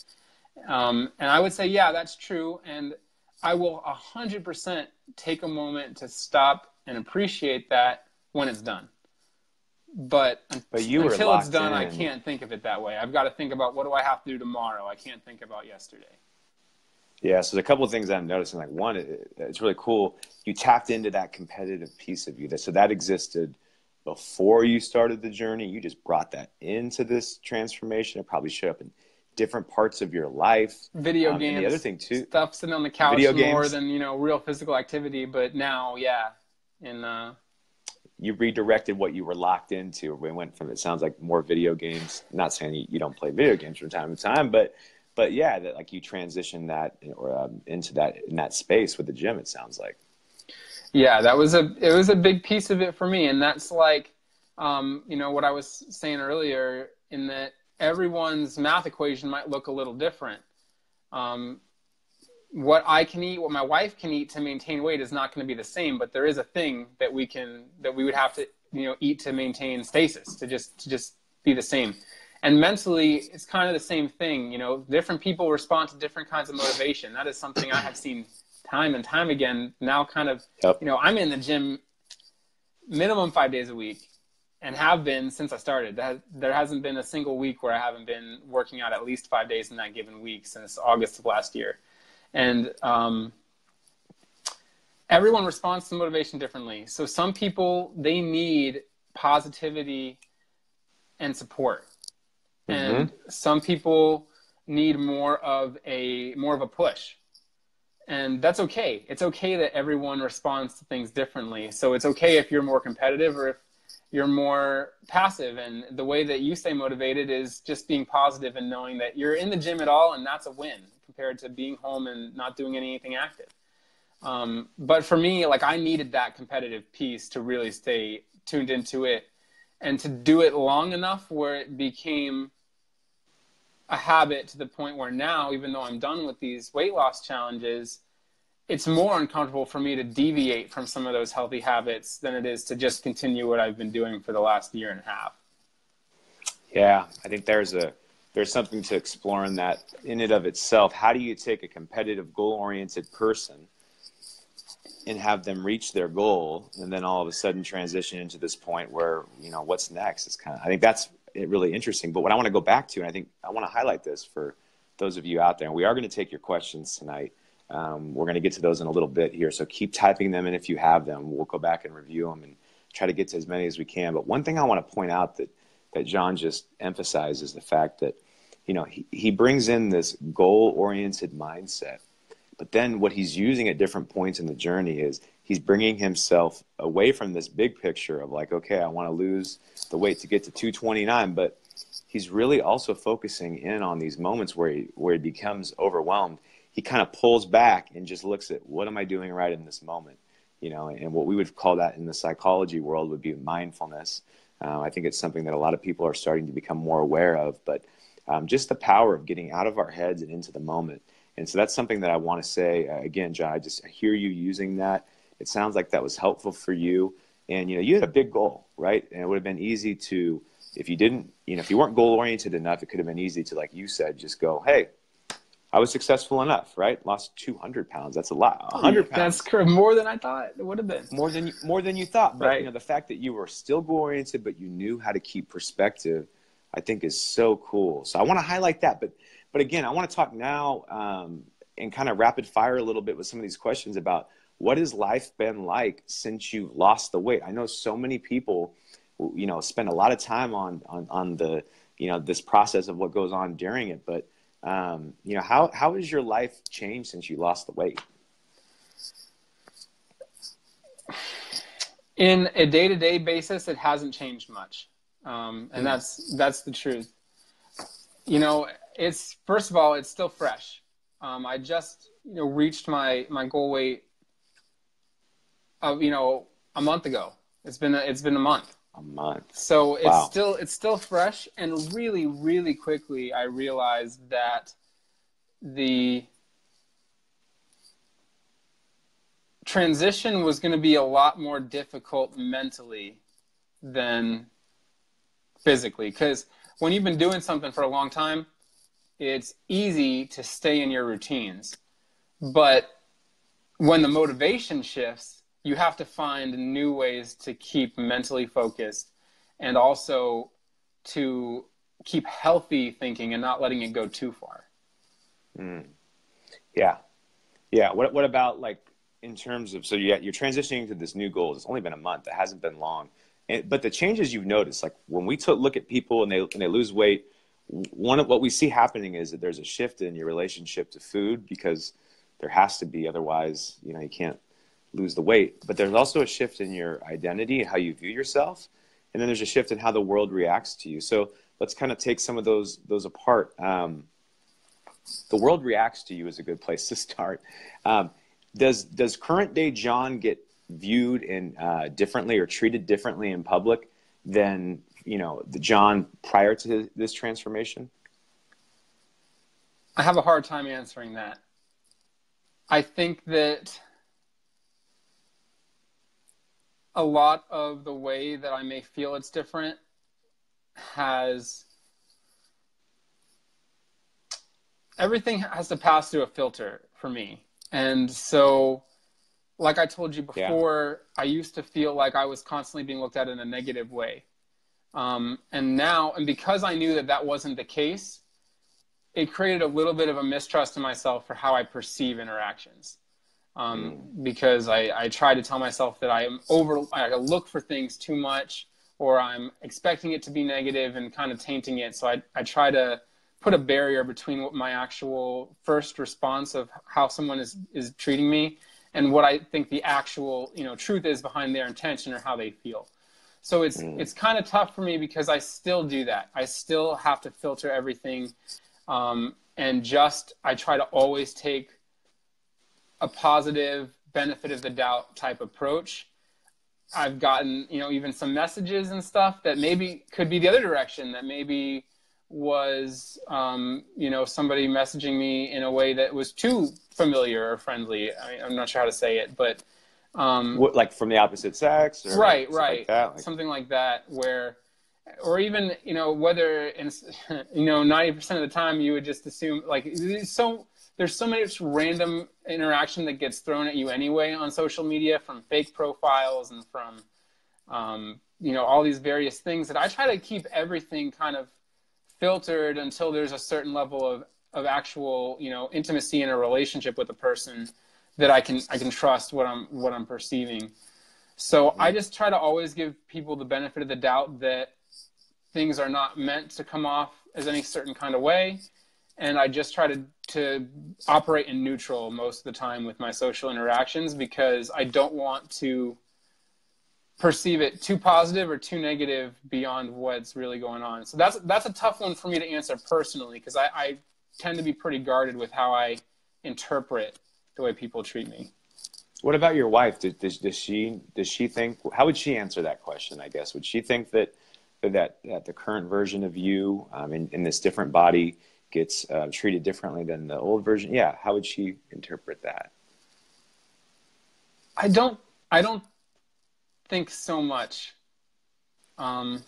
And I would say, yeah, that's true. And I will 100% take a moment to stop and appreciate that when it's done. But until it's done, I can't think of it that way. I've got to think about, what do I have to do tomorrow? I can't think about yesterday. Yeah, so there's a couple of things I'm noticing. Like, one, it's really cool. You tapped into that competitive piece of you. So that existed before you started the journey. You just brought that into this transformation. It probably showed up in different parts of your life. Video games. And the other thing, too. Stuff sitting on the couch more than, real physical activity. But now, yeah. You redirected what you were locked into. We went from, it sounds like, more video games. Not saying you don't play video games from time to time, but yeah, that like you transitioned that into that, in that space with the gym, it sounds like. Yeah, it was a big piece of it for me. And that's like, what I was saying earlier, in that everyone's math equation might look a little different. What I can eat, what my wife can eat to maintain weight is not going to be the same, but there is a thing that we would have to, eat to maintain stasis, to just be the same. And mentally, it's kind of the same thing. Different people respond to different kinds of motivation. That is something I have seen time and time again. Now kind of, yep. I'm in the gym minimum 5 days a week, and have been since I started. There hasn't been a single week where I haven't been working out at least 5 days in that given week since August of last year. And everyone responds to motivation differently. So some people, they need positivity and support. And some people need more of a push. And that's okay. It's okay that everyone responds to things differently. So it's okay if you're more competitive or if you're more passive. And the way that you stay motivated is just being positive and knowing that you're in the gym at all, and that's a win compared to being home and not doing anything active. But for me, like, I needed that competitive piece to really stay tuned into it and to do it long enough where it became a habit, to the point where now, even though I'm done with these weight loss challenges, it's more uncomfortable for me to deviate from some of those healthy habits than it is to just continue what I've been doing for the last year and a half. Yeah, I think there's something to explore in that, in and of itself. How do you take a competitive, goal-oriented person and have them reach their goal, and then all of a sudden transition into this point where, what's next? It's I think that's really interesting. But what I want to go back to, and I think I want to highlight this for those of you out there, and we are going to take your questions tonight. We're going to get to those in a little bit here, so keep typing them in if you have them. We'll go back and review them and try to get to as many as we can. But one thing I want to point out that John just emphasized is the fact that, he brings in this goal-oriented mindset. But then what he's using at different points in the journey is he's bringing himself away from this big picture of like, okay, I want to lose the weight to get to 229, but he's really also focusing in on these moments where he becomes overwhelmed. He kind of pulls back and just looks at, what am I doing right in this moment? And what we would call that in the psychology world would be mindfulness. I think it's something that a lot of people are starting to become more aware of, but just the power of getting out of our heads and into the moment. And so that's something that I want to say, again, John, I hear you using that. It sounds like that was helpful for you. And, you had a big goal, right? And it would have been easy to, if you didn't, if you weren't goal-oriented enough, it could have been easy to, like you said, just go, hey, I was successful enough, right? Lost 200 pounds. That's a lot. 100 pounds. That's more than I thought it would have been. More than you thought. But, right. The fact that you were still goal-oriented, but you knew how to keep perspective, I think is so cool. So I want to highlight that. But again, I want to talk now and kind of rapid fire a little bit with some of these questions about what has life been like since you lost the weight? I know so many people, spend a lot of time on the, this process of what goes on during it. But, how has your life changed since you lost the weight? In a day-to-day basis, it hasn't changed much. And that's the truth. It's, first of all, it's still fresh. I just, reached my goal weight of, a month ago. It's been a month. A month. So Wow. it's still fresh. And really, really quickly, I realized that the transition was going to be a lot more difficult mentally than physically. Because when you've been doing something for a long time, it's easy to stay in your routines. But when the motivation shifts, you have to find new ways to keep mentally focused and also to keep healthy thinking and not letting it go too far. Yeah. Yeah. What about, like, in terms of, so you're transitioning to this new goal. It's only been a month. It hasn't been long. But the changes you've noticed, like when we look at people and they lose weight, one of what we see happening is that there's a shift in your relationship to food, because there has to be, otherwise, you can't lose the weight. But there's also a shift in your identity and how you view yourself. And then there's a shift in how the world reacts to you. So let's kind of take some of those apart. The world reacts to you is a good place to start. Does current day John get viewed in differently or treated differently in public than the John prior to this transformation? I have a hard time answering that. I think that a lot of the way that I may feel it's different everything has to pass through a filter for me. And so, like I told you before, I used to feel like I was constantly being looked at in a negative way. And because I knew that wasn't the case, it created a little bit of a mistrust in myself for how I perceive interactions. Because I try to tell myself that I look for things too much, or I'm expecting it to be negative and kind of tainting it. So I try to put a barrier between what my actual first response of how someone is treating me and what I think the actual, truth is behind their intention or how they feel. So it's kind of tough for me because I still do that. I still have to filter everything. And I try to always take a positive benefit of the doubt type approach. I've gotten, even some messages and stuff that maybe could be the other direction, that maybe was, somebody messaging me in a way that was too familiar or friendly. I'm not sure how to say it, but like from the opposite sex, or right, like that? Something like that, or even, whether, 90% of the time you would just assume, like, there's so much random interaction that gets thrown at you anyway on social media, from fake profiles and from, all these various things, that I try to keep everything kind of filtered until there's a certain level of actual, intimacy in a relationship with a person that I can trust what I'm perceiving. So I just try to always give people the benefit of the doubt that things are not meant to come off as any certain kind of way. And I just try to operate in neutral most of the time with my social interactions, because I don't want to perceive it too positive or too negative beyond what's really going on. So that's a tough one for me to answer personally, because I tend to be pretty guarded with how I interpret the way people treat me. What about your wife? Does she think, how would she answer that question, I guess? Would she think that the current version of you in this different body gets treated differently than the old version? Yeah. How would she interpret that? I don't think so much. I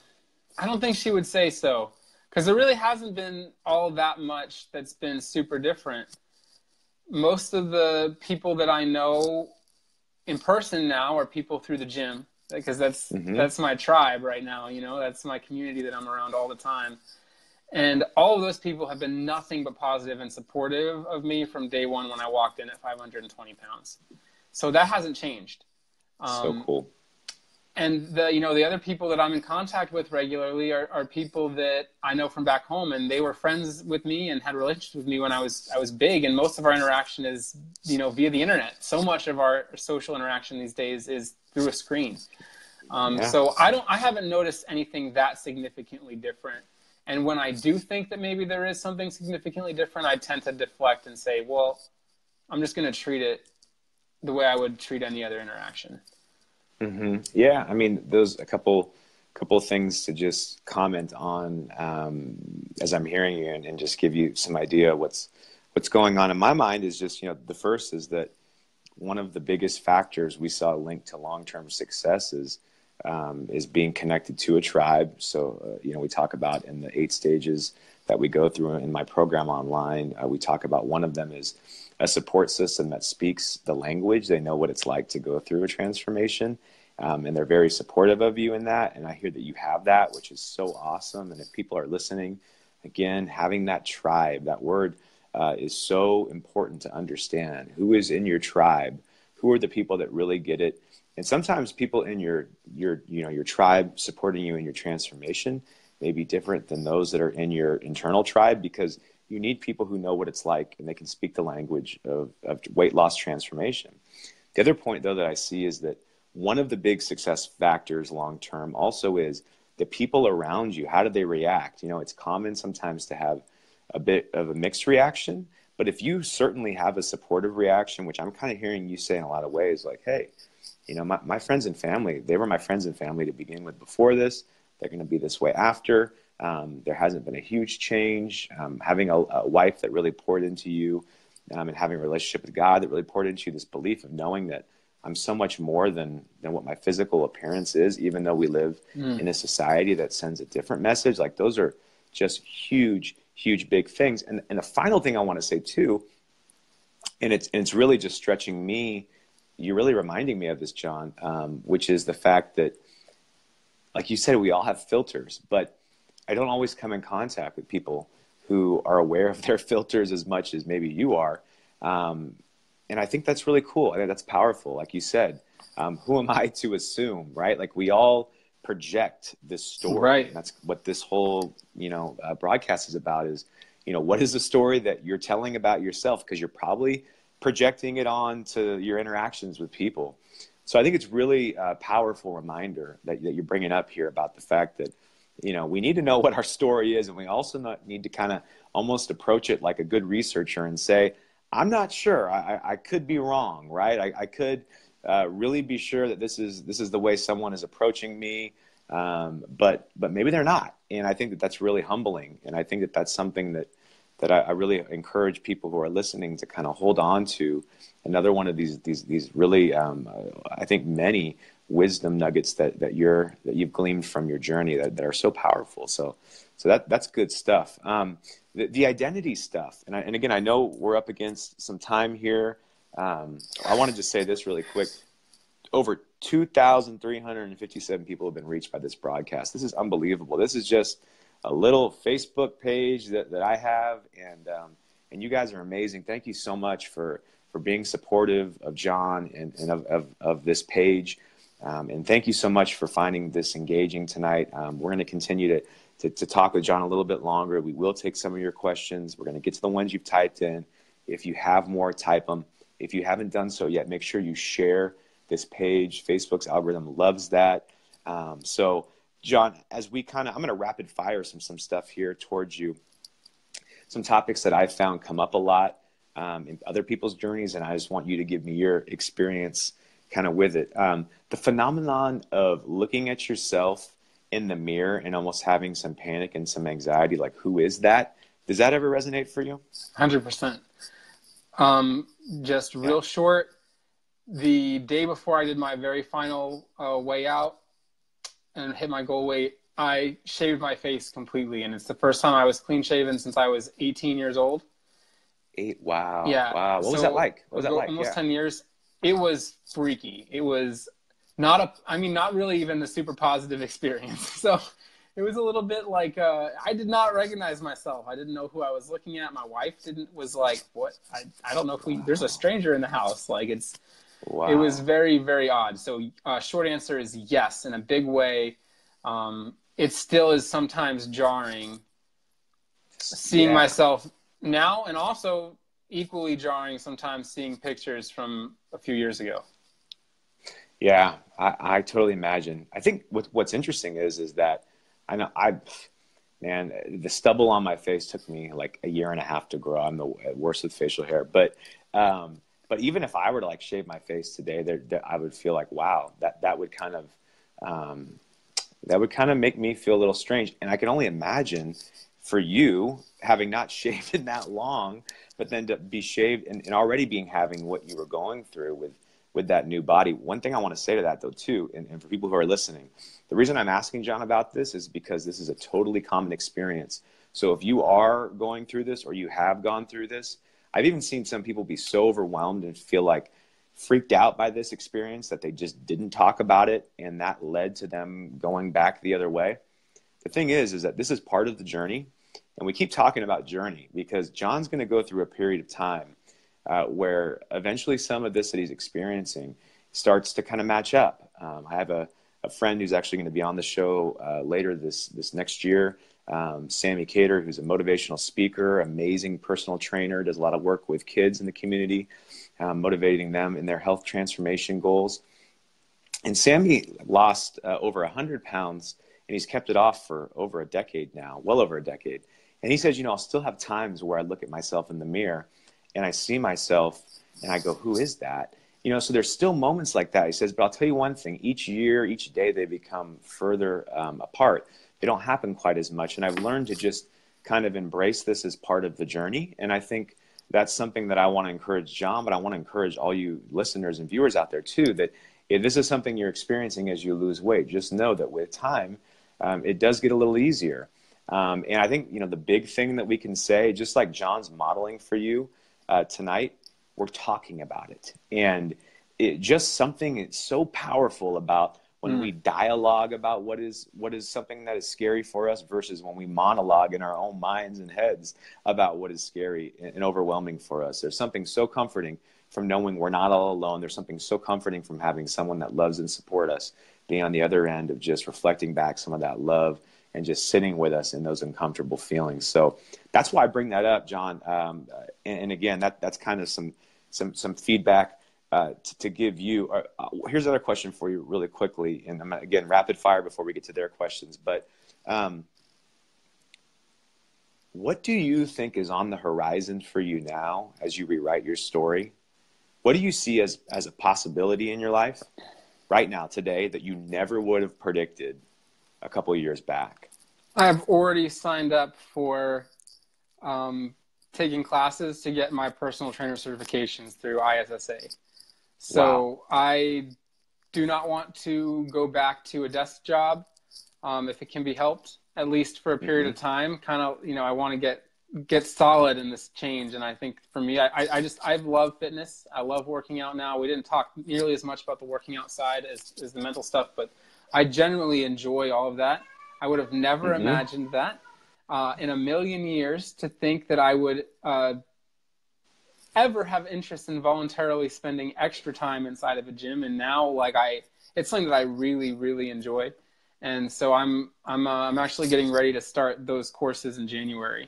don't think she would say so, because there really hasn't been all that much that's been super different. Most of the people that I know in person now are people through the gym, because that's my tribe right now. That's my community that I'm around all the time. And all of those people have been nothing but positive and supportive of me from day one when I walked in at 520 pounds. So that hasn't changed. So cool. And the other people that I'm in contact with regularly are people that I know from back home, and they were friends with me and had relationships with me when I was big. And most of our interaction is, via the internet. So much of our social interaction these days is through a screen. So I haven't noticed anything that significantly different. And when I do think that maybe there is something significantly different, I tend to deflect and say, well, I'm just going to treat it the way I would treat any other interaction. Mm-hmm. Yeah, I mean, those a couple things to just comment on as I'm hearing you, and just give you some idea of what's going on in my mind is just, the first is that one of the biggest factors we saw linked to long-term success is being connected to a tribe. So, we talk about in the 8 stages that we go through in my program online, we talk about one of them is a support system that speaks the language. They know what it's like to go through a transformation, and they're very supportive of you in that. And I hear that you have that, which is so awesome. And if people are listening, again, having that tribe, that word is so important to understand. Who is in your tribe? Who are the people that really get it? And sometimes people in your tribe supporting you in your transformation may be different than those that are in your internal tribe, because you need people who know what it's like and they can speak the language of weight loss transformation. The other point, though, that I see is that one of the big success factors long-term also is the people around you. How do they react? It's common sometimes to have a bit of a mixed reaction, but if you certainly have a supportive reaction, which I'm kind of hearing you say in a lot of ways, like, hey, my friends and family, they were my friends and family to begin with before this. They're going to be this way after. There hasn't been a huge change. Having a wife that really poured into you, and having a relationship with God that really poured into you, this belief of knowing that I'm so much more than what my physical appearance is, even though we live in a society that sends a different message. Like, those are just huge, huge, big things. And the final thing I want to say too, and it's really just stretching me. You're really reminding me of this, John, which is the fact that, like you said, we all have filters, but I don't always come in contact with people who are aware of their filters as much as maybe you are. And I think that's really cool. I think that's powerful. Like you said, who am I to assume, right? Like, we all project this story. Right. And that's what this whole, broadcast is about is, what is the story that you're telling about yourself? Because you're probably projecting it on to your interactions with people. So I think it's really a powerful reminder that you're bringing up here about the fact that, we need to know what our story is. And we also need to kind of almost approach it like a good researcher and say, I'm not sure. I could be wrong, right? I could really be sure that this is the way someone is approaching me, but maybe they're not. And I think that that's really humbling. And I think that that's something that I really encourage people who are listening to kind of hold on to. Another one of these really, I think, many wisdom nuggets that you've gleaned from your journey that are so powerful. So that's good stuff. The identity stuff, and again, I know we're up against some time here. I want to just say this really quick. Over 2,357 people have been reached by this broadcast. This is unbelievable. This is just a little Facebook page that I have, and you guys are amazing. Thank you so much for being supportive of John and of this page. And thank you so much for finding this engaging tonight. We're going to continue to talk with John a little bit longer. We will take some of your questions. We're going to get to the ones you've typed in. If you have more, type them. If you haven't done so yet, make sure you share this page. Facebook's algorithm loves that. So, John, as we I'm going to rapid fire some stuff here towards you. Some topics that I've found come up a lot in other people's journeys, and I just want you to give me your experience kind of with it. The phenomenon of looking at yourself in the mirror and almost having some panic and some anxiety, like, who is that? Does that ever resonate for you? 100%. Just real short, the day before I did my very final way out and hit my goal weight, I shaved my face completely. And it's the first time I was clean shaven since I was 18 years old. Wow. Yeah. Wow. What was that like? Almost 10 years. It was freaky. It was not really even a super positive experience. So it was a little bit like, I did not recognize myself. I didn't know who I was looking at. My wife was like, what? I don't know if there's a stranger in the house. Like, It Wow. was very, very odd. So short answer is yes, in a big way. It still is sometimes jarring seeing Yeah. myself now, and also equally jarring sometimes seeing pictures from a few years ago. Yeah, I totally imagine. I think what's interesting is that I know man, the stubble on my face took me like a year and a half to grow. I'm the worst with facial hair, but even if I were to like shave my face today, I would feel like, wow, that would kind of make me feel a little strange. And I can only imagine for you having not shaved in that long, but then to be shaved and already having what you were going through with that new body. One thing I want to say to that though too, and for people who are listening, the reason I'm asking John about this is because this is a totally common experience. So if you are going through this or you have gone through this, I've even seen some people be so overwhelmed and feel like freaked out by this experience that they just didn't talk about it, and that led to them going back the other way. The thing is that this is part of the journey, and we keep talking about journey because John's going to go through a period of time where eventually some of this that he's experiencing starts to kind of match up. I have a friend who's actually going to be on the show later this next year, Sammy Cater, who's a motivational speaker, amazing personal trainer, does a lot of work with kids in the community, motivating them in their health transformation goals. And Sammy lost over 100 pounds, and he's kept it off for over a decade now, well over a decade. And he says, I'll still have times where I look at myself in the mirror and I see myself and I go, who is that? So there's still moments like that. He says, but I'll tell you one thing, each year, each day, they become further apart. They don't happen quite as much. And I've learned to just kind of embrace this as part of the journey. And I think that's something that I want to encourage John, but I want to encourage all you listeners and viewers out there too, that if this is something you're experiencing as you lose weight, just know that with time, it does get a little easier. And I think, the big thing that we can say, just like John's modeling for you tonight, we're talking about it. And it just something it's so powerful about when we dialogue about what is something that is scary for us versus when we monologue in our own minds and heads about what is scary and overwhelming for us. There's something so comforting from knowing we're not all alone. There's something so comforting from having someone that loves and supports us, being on the other end of just reflecting back some of that love and just sitting with us in those uncomfortable feelings. So that's why I bring that up, John. And again, that's kind of some feedback to give you. Here's another question for you really quickly. And I'm again, rapid fire before we get to their questions. But what do you think is on the horizon for you now as you rewrite your story? What do you see as a possibility in your life right now, today, that you never would have predicted a couple of years back? I've already signed up for taking classes to get my personal trainer certifications through ISSA. So Wow. I do not want to go back to a desk job if it can be helped, at least for a period of time. Kind of, I want to get solid in this change. And I think for me, I love fitness. I love working out now. We didn't talk nearly as much about the working out side as the mental stuff, but I genuinely enjoy all of that. I would have never imagined that in a million years, to think that I would ever have interest in voluntarily spending extra time inside of a gym. And now, it's something that I really, really enjoy. And so I'm actually getting ready to start those courses in January.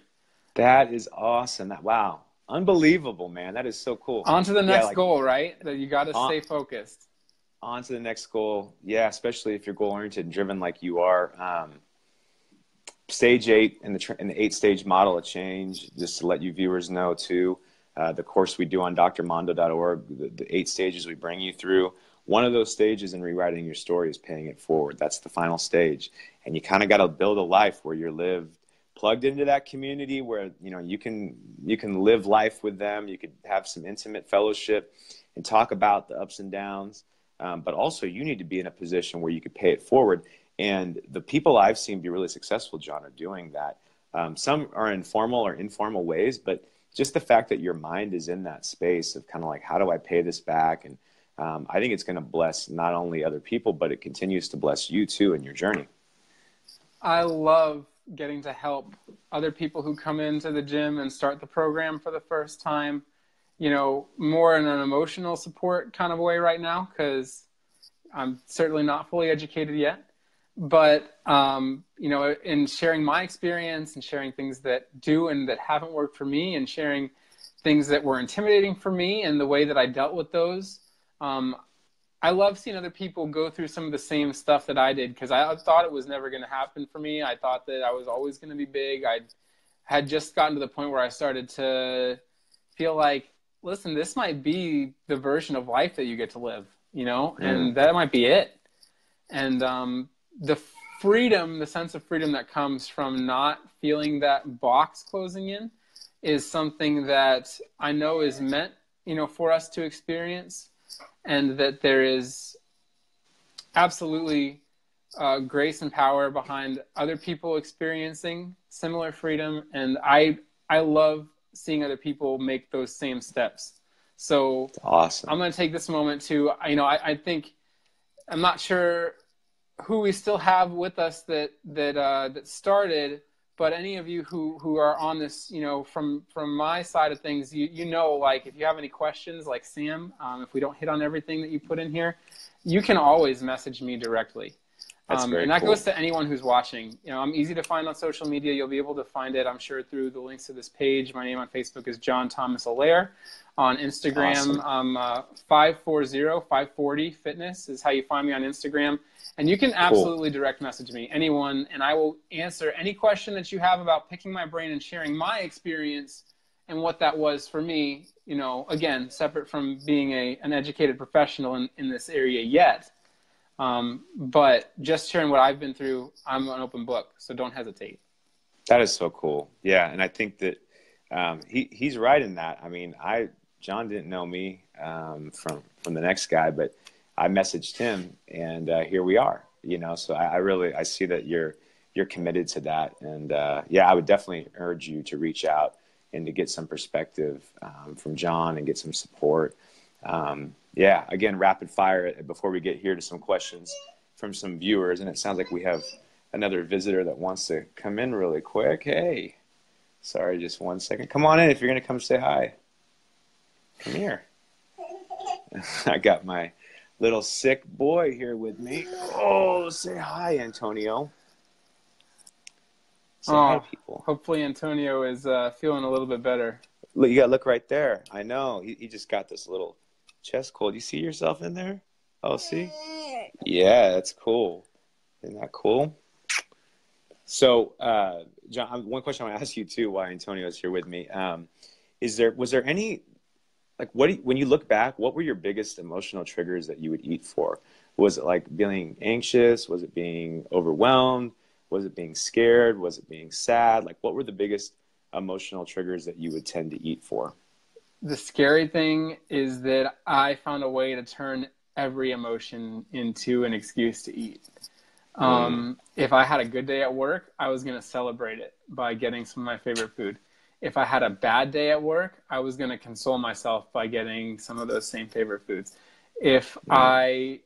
That is awesome. Wow. Unbelievable, man. That is so cool. On to the next goal, right? That you got to stay focused. On to the next goal. Yeah, especially if you're goal-oriented and driven like you are. Stage 8 in the 8-stage model of change, just to let you viewers know too, the course we do on drmondo.org, the 8 stages we bring you through. One of those stages in rewriting your story is paying it forward. That's the final stage. And you kind of got to build a life where you're plugged into that community where, you can live life with them. You could have some intimate fellowship and talk about the ups and downs. But also you need to be in a position where you could pay it forward. And the people I've seen be really successful, John, are doing that. Some are in formal or informal ways, but just the fact that your mind is in that space of kind of like, how do I pay this back? And I think it's going to bless not only other people, but it continues to bless you too in your journey. I love getting to help other people who come into the gym and start the program for the first time. more in an emotional support kind of way right now, because I'm certainly not fully educated yet. But, in sharing my experience and sharing things that do and that haven't worked for me, and sharing things that were intimidating for me and the way that I dealt with those, I love seeing other people go through some of the same stuff that I did, because I thought it was never going to happen for me. I thought that I was always going to be big. I had just gotten to the point where I started to feel like, listen, this might be the version of life that you get to live, and that might be it. And the sense of freedom that comes from not feeling that box closing in is something that I know is meant, for us to experience, and that there is absolutely grace and power behind other people experiencing similar freedom. And I love seeing other people make those same steps. So That's awesome. I'm going to take this moment to, I think, I'm not sure who we still have with us that started, but any of you who are on this, from my side of things, like, if you have any questions, like Sam, if we don't hit on everything that you put in here, you can always message me directly. That's very and that cool. goes to anyone who's watching. I'm easy to find on social media. You'll be able to find it, I'm sure, through the links to this page. My name on Facebook is John Thomas Allaire. On Instagram, Awesome. 540 Fitness is how you find me on Instagram. And you can absolutely direct message me, anyone, and I will answer any question that you have about picking my brain and sharing my experience and what that was for me, again, separate from being an educated professional in this area yet. But just sharing what I've been through, I'm an open book, so don't hesitate. That is so cool. Yeah, and I think that he's right in that. I mean, John didn't know me from the next guy, but I messaged him, and here we are. So I see that you're committed to that, and I would definitely urge you to reach out and to get some perspective from John and get some support. Again, rapid fire it before we get here to some questions from some viewers. And it sounds like we have another visitor that wants to come in really quick. Hey, sorry, just 1 second. Come on in if you're going to come say hi. Come here. I got my little sick boy here with me. Oh, say hi, Antonio. Say hi, people. Hopefully Antonio is feeling a little bit better. Look, you got to look right there. I know. He just got this little chest cold. You see yourself in there? Oh, see? Yeah, that's cool. Isn't that cool? So, John, one question I want to ask you too, while Antonio is here with me, was there any, like, when you look back, what were your biggest emotional triggers that you would eat for? Was it like being anxious? Was it being overwhelmed? Was it being scared? Was it being sad? Like, what were the biggest emotional triggers that you would tend to eat for? The scary thing is that I found a way to turn every emotion into an excuse to eat. If I had a good day at work, I was going to celebrate it by getting some of my favorite food. If I had a bad day at work, I was going to console myself by getting some of those same favorite foods. If I,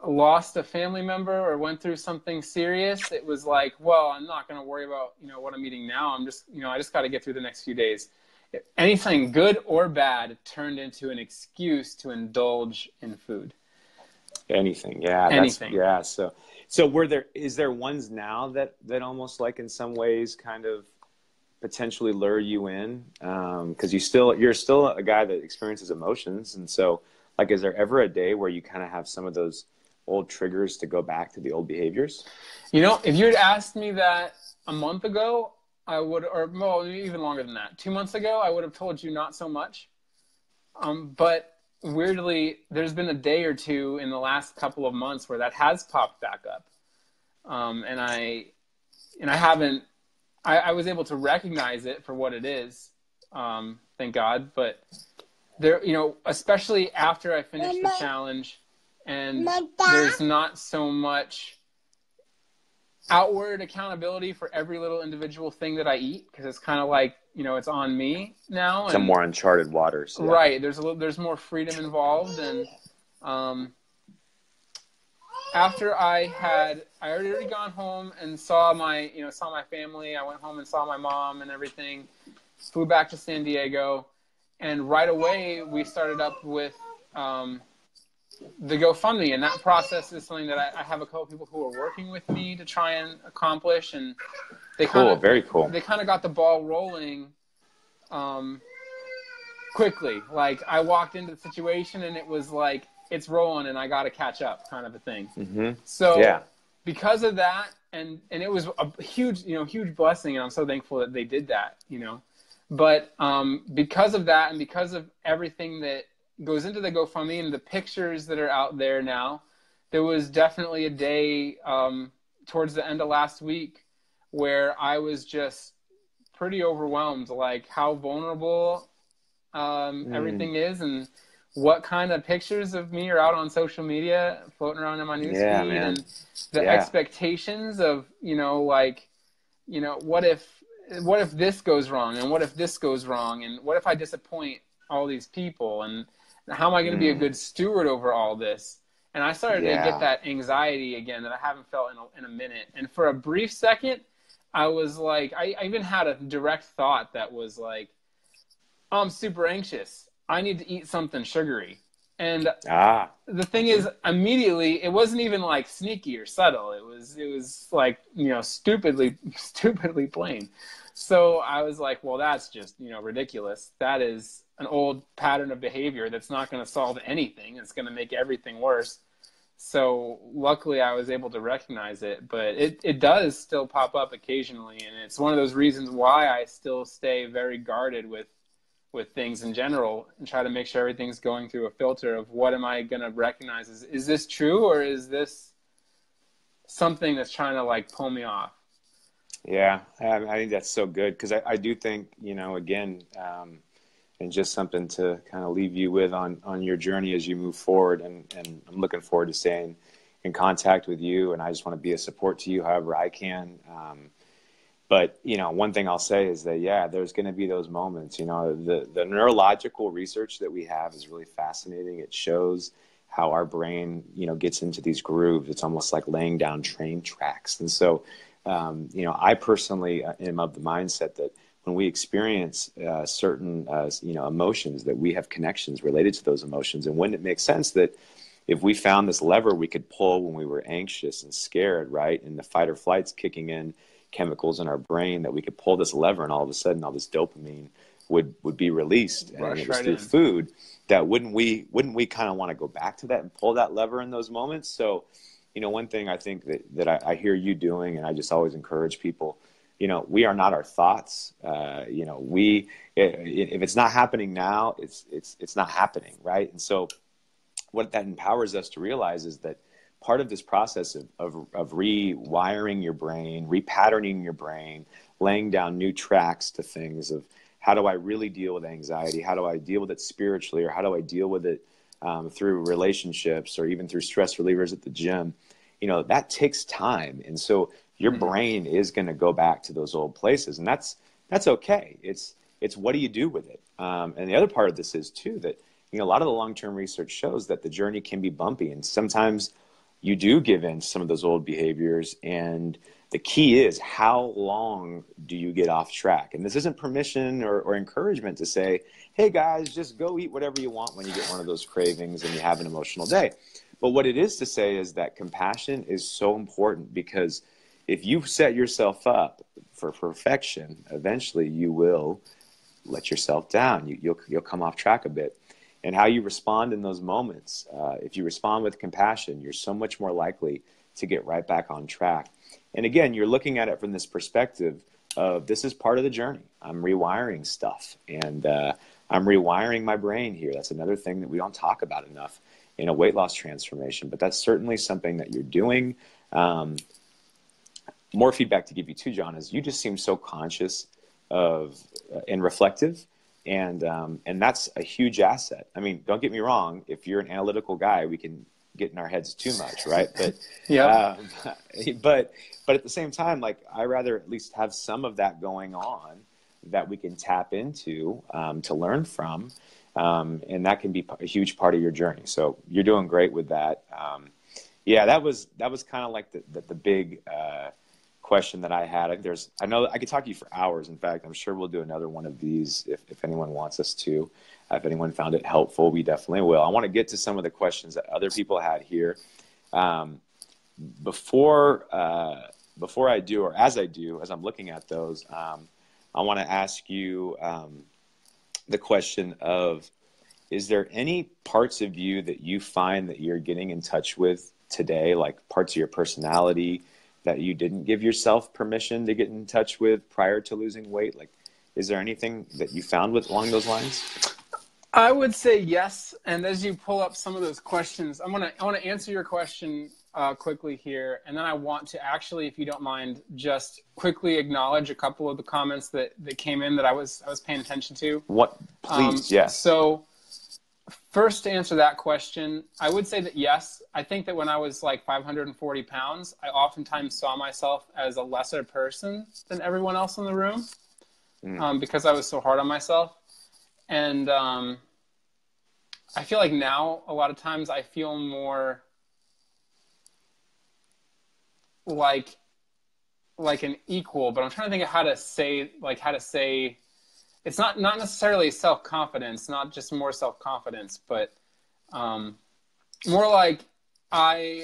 lost a family member or went through something serious, it was like, well, I'm not going to worry about, what I'm eating now. I'm just, I just got to get through the next few days. If anything good or bad turned into an excuse to indulge in food. Anything. Yeah. Anything. So is there ones now that almost like in some ways kind of potentially lure you in? Cause you're still a guy that experiences emotions. And so, like, is there ever a day where you kind of have some of those old triggers to go back to the old behaviors? If you had asked me that a month ago, I would, or well, even longer than that, 2 months ago, I would have told you not so much. But weirdly, there's been a day or two in the last couple of months where that has popped back up. And I was able to recognize it for what it is. Thank God. But there, especially after I finished the challenge, and there's not so much outward accountability for every little individual thing that I eat, because it's kind of like, it's on me now. Some more uncharted waters. Yeah. Right. There's more freedom involved. And after I had already gone home and saw my family, I went home and saw my mom and everything, flew back to San Diego. And right away, we started up with the GoFundMe, and that process is something that I have a couple people who are working with me to try and accomplish, and Very cool. They kind of got the ball rolling quickly. Like, I walked into the situation and it was like, it's rolling and I got to catch up, kind of a thing. Mm-hmm. So because of that, and it was a huge blessing, and I'm so thankful that they did that, but because of that, and because of everything that goes into the GoFundMe and the pictures that are out there now, there was definitely a day towards the end of last week where I was just pretty overwhelmed, like how vulnerable everything is, and what kind of pictures of me are out on social media floating around in my newsfeed, and the expectations of, what if this goes wrong, and what if this goes wrong, and what if I disappoint all these people, and how am I going to be a good steward over all this? And I started to get that anxiety again that I haven't felt in a minute. And for a brief second, I was like, I even had a direct thought that was like, I'm super anxious. I need to eat something sugary. And the thing is, immediately, it wasn't even like sneaky or subtle. It was like, stupidly plain. So I was like, well, that's just, ridiculous. That is an old pattern of behavior that's not going to solve anything. It's going to make everything worse. So luckily I was able to recognize it, but it does still pop up occasionally. And it's one of those reasons why I still stay very guarded with things in general, and try to make sure everything's going through a filter of what am I going to recognize? Is this true, or is this something that's trying to like pull me off? Yeah, I think that's so good, because I do think, again, and just something to kind of leave you with on your journey as you move forward. And I'm looking forward to staying in contact with you, and I just want to be a support to you however I can. But, one thing I'll say is that, there's going to be those moments. The neurological research that we have is really fascinating. It shows how our brain, gets into these grooves. It's almost like laying down train tracks. And so, I personally am of the mindset that when we experience certain, emotions, that we have connections related to those emotions. And wouldn't it make sense that if we found this lever we could pull when we were anxious and scared, right, and the fight or flight's kicking in, chemicals in our brain, that we could pull this lever and all of a sudden all this dopamine would be released, and it was through food, that wouldn't we kind of want to go back to that and pull that lever in those moments? So, one thing I think that I hear you doing, and I just always encourage people, we are not our thoughts. If it's not happening now, it's not happening, right? And so what that empowers us to realize is that part of this process of rewiring your brain, repatterning your brain, laying down new tracks to things of how do I really deal with anxiety? How do I deal with it spiritually? Or how do I deal with it through relationships, or even through stress relievers at the gym? That takes time. And so your brain is going to go back to those old places, and that's okay. It's what do you do with it? And the other part of this is too, that, a lot of the long-term research shows that the journey can be bumpy, and sometimes you do give in to some of those old behaviors. And the key is, how long do you get off track? And this isn't permission or encouragement to say, hey guys, just go eat whatever you want when you get one of those cravings and you have an emotional day. But what it is to say is that compassion is so important, because if you set yourself up for perfection, eventually you will let yourself down. You'll come off track a bit. And how you respond in those moments, if you respond with compassion, you're so much more likely to get right back on track. And again, you're looking at it from this perspective of, this is part of the journey. I'm rewiring stuff, and I'm rewiring my brain here. That's another thing that we don't talk about enough in a weight loss transformation, but that's certainly something that you're doing. More feedback to give you too, John, is you just seem so conscious of and reflective. And that's a huge asset. I mean, don't get me wrong. If you're an analytical guy, we can get in our heads too much, right? But but at the same time, like, I rather at least have some of that going on that we can tap into to learn from, and that can be a huge part of your journey. So you're doing great with that. That was kind of like the big question that I had. I know I could talk to you for hours. In fact, I'm sure we'll do another one of these if anyone wants us to. If anyone found it helpful, we definitely will. I want to get to some of the questions that other people had here. Before I do, or as I do, as I'm looking at those, I want to ask you the question of, is there any parts of you that you find that you're getting in touch with today, like parts of your personality that you didn't give yourself permission to get in touch with prior to losing weight? Like, is there anything that you found with along those lines? I would say yes. And as you pull up some of those questions, I want to answer your question quickly here. And then I want to actually, if you don't mind, just quickly acknowledge a couple of the comments that came in that I was paying attention to. What? Please, yes. So first, to answer that question, I would say that yes. I think that when I was like 540 pounds, I oftentimes saw myself as a lesser person than everyone else in the room because I was so hard on myself. And I feel like now a lot of times I feel more like an equal, but I'm trying to think of how to say it's not necessarily self-confidence, not just more self-confidence, but more like I'm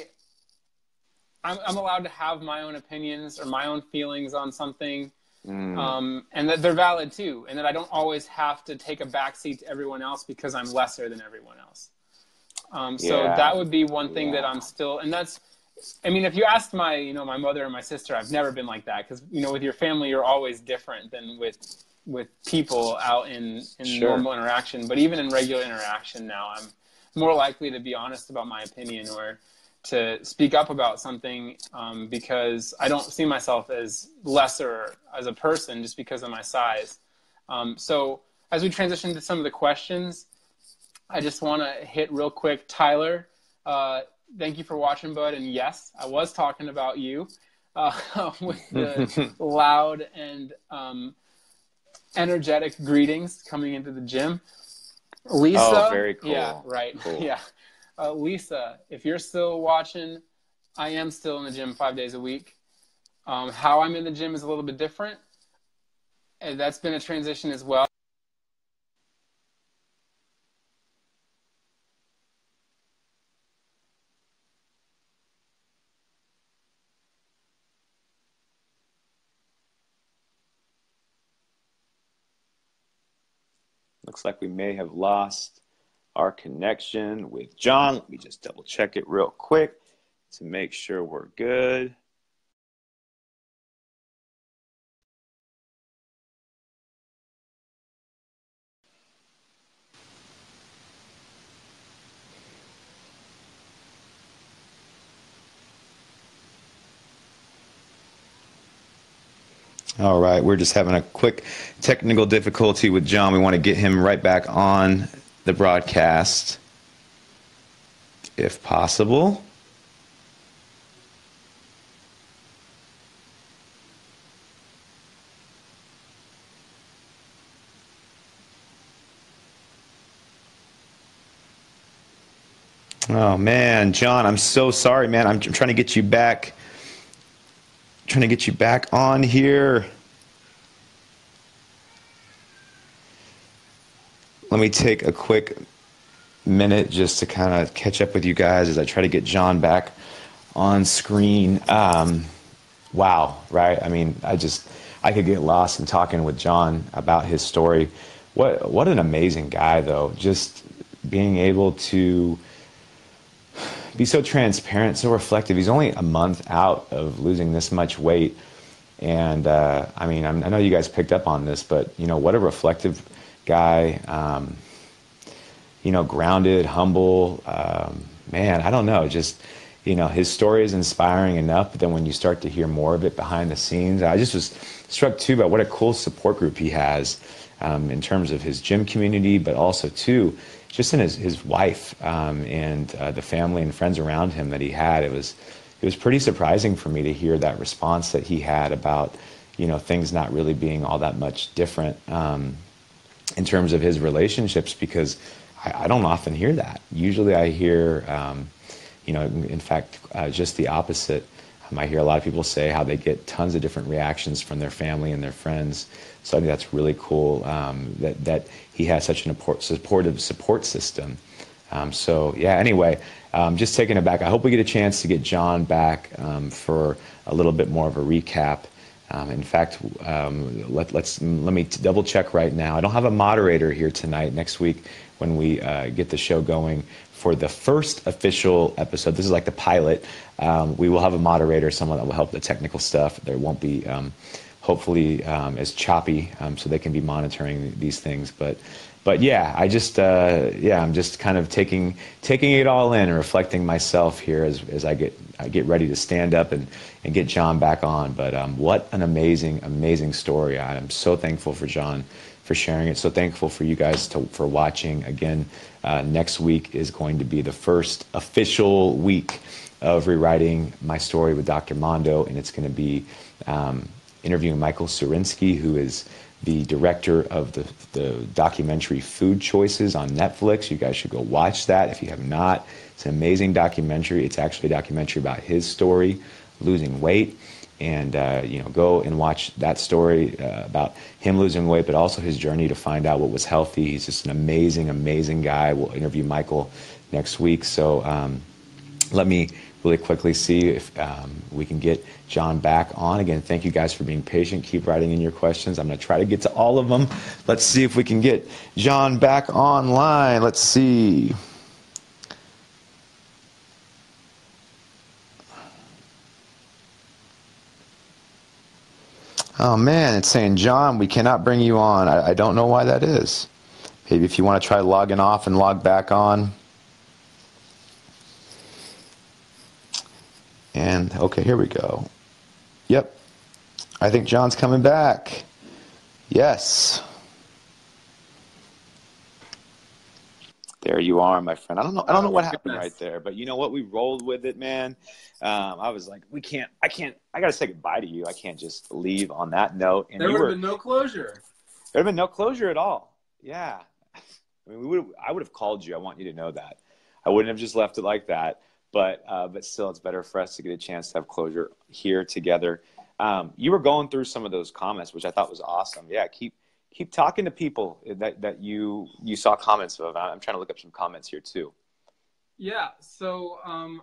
allowed to have my own opinions or my own feelings on something. And that they're valid too, and that I don't always have to take a backseat to everyone else because I'm lesser than everyone else. So that would be one thing that I'm still, and that's, I mean, if you asked my mother and my sister, I've never been like that, because with your family you're always different than with people out in normal interaction. But even in regular interaction now, I'm more likely to be honest about my opinion or to speak up about something because I don't see myself as lesser as a person just because of my size. So as we transition to some of the questions, I just want to hit real quick. Tyler, thank you for watching, bud. And yes, I was talking about you with the loud and energetic greetings coming into the gym. Lisa. Oh, very cool. Yeah, right. Cool. Yeah. Lisa, if you're still watching, I am still in the gym 5 days a week. How I'm in the gym is a little bit different. And that's been a transition as well. Looks like we may have lost our connection with John. Let me just double check it real quick to make sure we're good. All right, we're just having a quick technical difficulty with John. We want to get him right back on the broadcast, if possible. Oh man, John, I'm so sorry, man. I'm trying to get you back. Trying to get you back on here. Let me take a quick minute just to kind of catch up with you guys as I try to get John back on screen. Wow, right? I mean, I could get lost in talking with John about his story. What an amazing guy, though. Just being able to be so transparent, so reflective. He's only a month out of losing this much weight. And I mean, I know you guys picked up on this, but what a reflective guy, grounded, humble, man, I don't know, just, his story is inspiring enough, but then when you start to hear more of it behind the scenes, I just was struck too by what a cool support group he has in terms of his gym community, but also too, just in his wife and the family and friends around him that he had. It was pretty surprising for me to hear that response that he had about, things not really being all that much different in terms of his relationships, because I don't often hear that. Usually I hear, in fact, just the opposite. I hear a lot of people say how they get tons of different reactions from their family and their friends. So I think that's really cool, that he has such an supportive support system. So yeah, anyway, just taking it back. I hope we get a chance to get John back for a little bit more of a recap. In fact, let me double check right now. I don't have a moderator here tonight. Next week, when we get the show going for the first official episode, this is like the pilot. We will have a moderator, someone that will help the technical stuff. There won't be, hopefully, as choppy, so they can be monitoring these things. But yeah, I'm just kind of taking it all in and reflecting myself here as I get ready to stand up and get John back on. But what an amazing story. I am so thankful for John for sharing it. So thankful for you guys for watching. Again, next week is going to be the first official week of rewriting my story with Dr. Mondo, and it's going to be interviewing Michael Surinsky, who is the director of the documentary Food Choices on Netflix. You guys should go watch that if you have not. It's an amazing documentary. It's actually a documentary about his story, losing weight. And, go and watch that story about him losing weight, but also his journey to find out what was healthy. He's just an amazing guy. We'll interview Michael next week. So let me really quickly see if we can get John back on. Again, thank you guys for being patient. Keep writing in your questions. I'm going to try to get to all of them. Let's see if we can get John back online. Let's see. Oh man, it's saying, John, we cannot bring you on. I don't know why that is. Maybe if you want to try logging off and log back on. And okay, here we go. Yep. I think John's coming back. Yes. There you are, my friend. I don't know what happened right there, but you know what? We rolled with it, man. I was like, I got to say goodbye to you. I can't just leave on that note. And there would have been no closure. There would have been no closure at all. Yeah. I mean, I would have called you. I want you to know that. I wouldn't have just left it like that. But still, it's better for us to get a chance to have closure here together. You were going through some of those comments, which I thought was awesome. Yeah, keep talking to people that you saw comments of. I'm trying to look up some comments here too. Yeah, so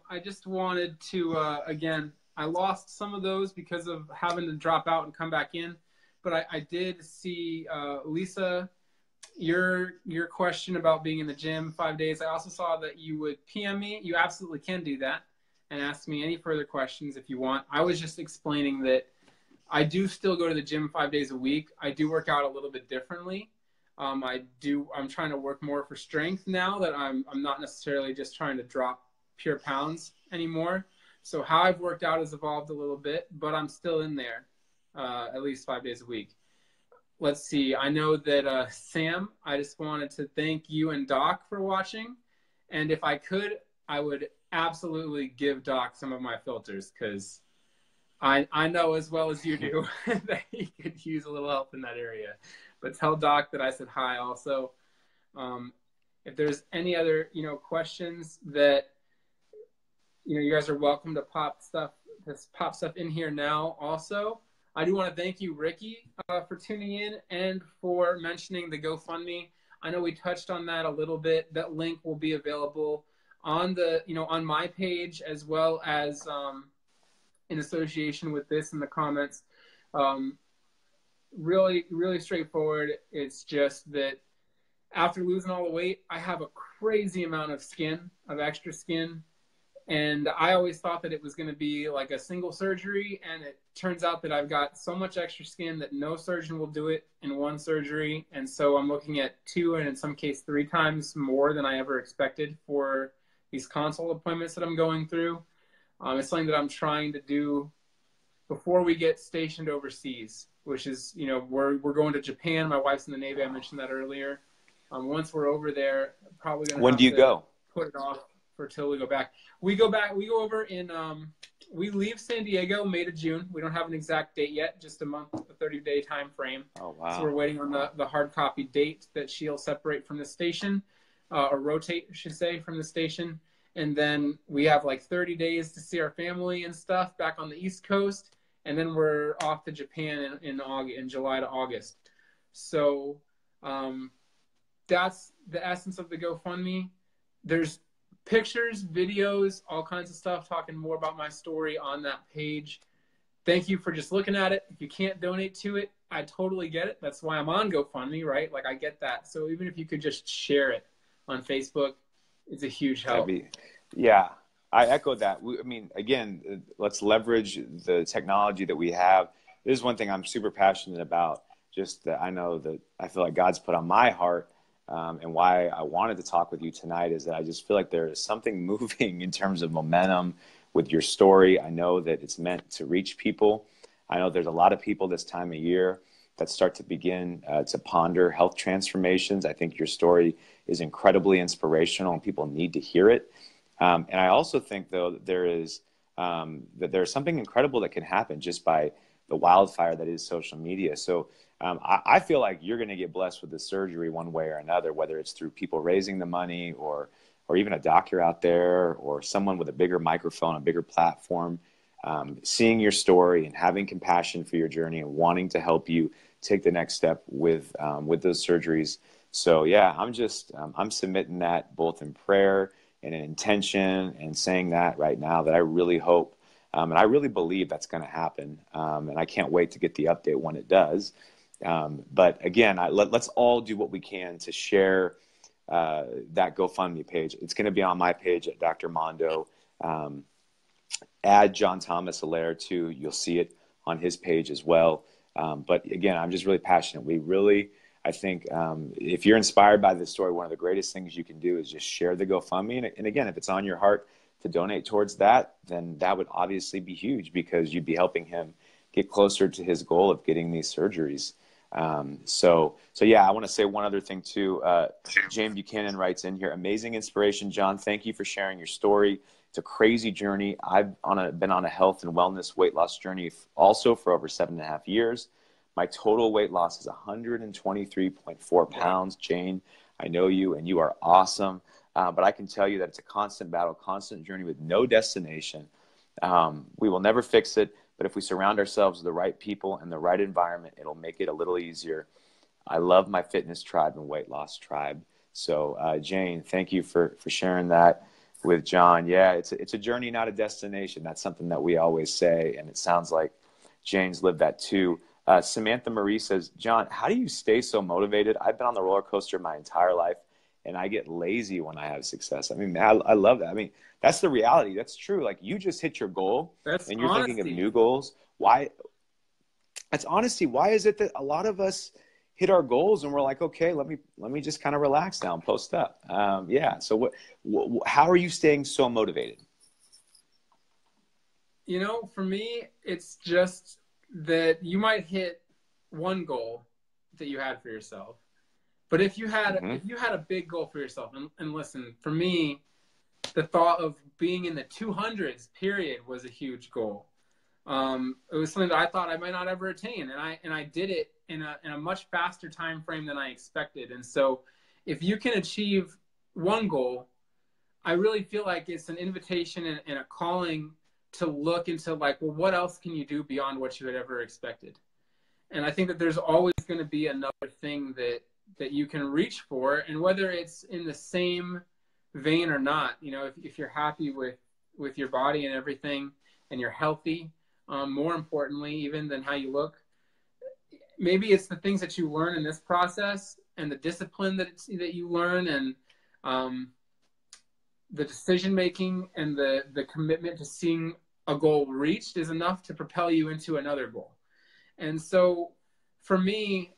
I just wanted to, again, I lost some of those because of having to drop out and come back in. But I did see, Lisa, your question about being in the gym 5 days. I also saw that you would PM me. You absolutely can do that and ask me any further questions if you want. I was just explaining that I do still go to the gym 5 days a week. I do work out a little bit differently. I'm trying to work more for strength now that I'm not necessarily just trying to drop pure pounds anymore. So how I've worked out has evolved a little bit, but I'm still in there at least 5 days a week. Let's see. I know that Sam, I just wanted to thank you and Doc for watching. And if I could, I would absolutely give Doc some of my filters because I know as well as you do that he could use a little help in that area. But tell Doc that I said hi also. If there's any other, questions that, you guys are welcome to pop stuff in here now also. I do want to thank you, Ricky, for tuning in and for mentioning the GoFundMe. I know we touched on that a little bit. That link will be available on on my page as well as in association with this in the comments. Really, really straightforward. It's just that after losing all the weight, I have a crazy amount of extra skin. And I always thought that it was going to be like a single surgery. And it turns out that I've got so much extra skin that no surgeon will do it in one surgery. And so I'm looking at 2 and in some case 3 times more than I ever expected for these consult appointments that I'm going through. It's something that I'm trying to do before we get stationed overseas, which is, we're going to Japan. My wife's in the Navy. I mentioned that earlier. Once we're over there, probably going to When do you go? Put it off until we go back. We go over in, we leave San Diego May to June. We don't have an exact date yet, just a month, a 30-day time frame. Oh, wow. So we're waiting on the hard copy date that she'll separate from the station, or rotate, I should say, from the station. And then we have like 30 days to see our family and stuff back on the East Coast. And then we're off to Japan in July to August. So that's the essence of the GoFundMe. There's pictures, videos, all kinds of stuff talking more about my story on that page. Thank you for just looking at it. If you can't donate to it, I totally get it. That's why I'm on GoFundMe, right? Like, I get that. So even if you could just share it on Facebook, it's a huge help. Yeah, I echo that. I mean, again, let's leverage the technology that we have. This is one thing I'm super passionate about, just that I know that I feel like God's put on my heart, and why I wanted to talk with you tonight is that I just feel like there is something moving in terms of momentum with your story. I know that it's meant to reach people. I know there's a lot of people this time of year that start to begin to ponder health transformations. I think your story is incredibly inspirational and people need to hear it. And I also think, though, that there's something incredible that can happen just by the wildfire that is social media. So I feel like you're going to get blessed with the surgery one way or another, whether it's through people raising the money or even a doctor out there or someone with a bigger microphone, a bigger platform, seeing your story and having compassion for your journey and wanting to help you take the next step with those surgeries. So yeah, I'm submitting that both in prayer and in intention and saying that right now that I really hope and I really believe that's going to happen. And I can't wait to get the update when it does. But again, let's all do what we can to share that GoFundMe page. It's going to be on my page at Dr. Mondo. Add John Thomas Allaire too. You'll see it on his page as well. But again, I'm just really passionate. I think if you're inspired by this story, one of the greatest things you can do is just share the GoFundMe. And again, if it's on your heart to donate towards that, then that would obviously be huge because you'd be helping him get closer to his goal of getting these surgeries. So yeah, I want to say one other thing too. James Buchanan writes in here, amazing inspiration, John. Thank you for sharing your story. It's a crazy journey. I've been on a health and wellness weight loss journey also for over 7.5 years. My total weight loss is 123.4 pounds. Jane, I know you and you are awesome. But I can tell you that it's a constant battle, constant journey with no destination. We will never fix it, but if we surround ourselves with the right people and the right environment, it'll make it a little easier. I love my fitness tribe and weight loss tribe. So Jane, thank you for sharing that with John. Yeah, it's a journey, not a destination. That's something that we always say, and it sounds like Jane's lived that too. Samantha Marie says, John, how do you stay so motivated? I've been on the roller coaster my entire life, and I get lazy when I have success. I mean, I love that. I mean, that's the reality. That's true. Like, you just hit your goal, and you're thinking of new goals. Why? That's honesty. Why is it that a lot of us hit our goals and we're like, okay, let me just kind of relax now and post up? Yeah. So how are you staying so motivated? You know, for me, it's just that you might hit one goal that you had for yourself. But if you had a big goal for yourself, and listen, for me, the thought of being in the 200s period was a huge goal. It was something that I thought I might not ever attain, and I did it in a much faster time frame than I expected. And so, if you can achieve one goal, I really feel like it's an invitation and a calling to look into, like, well, what else can you do beyond what you had ever expected? And I think that there's always going to be another thing that you can reach for, and whether it's in the same vein or not, you know, if you're happy with your body and everything, and you're healthy, more importantly even than how you look, maybe it's the things that you learn in this process and the discipline that you learn, and the decision making and the commitment to seeing a goal reached is enough to propel you into another goal. And so for me,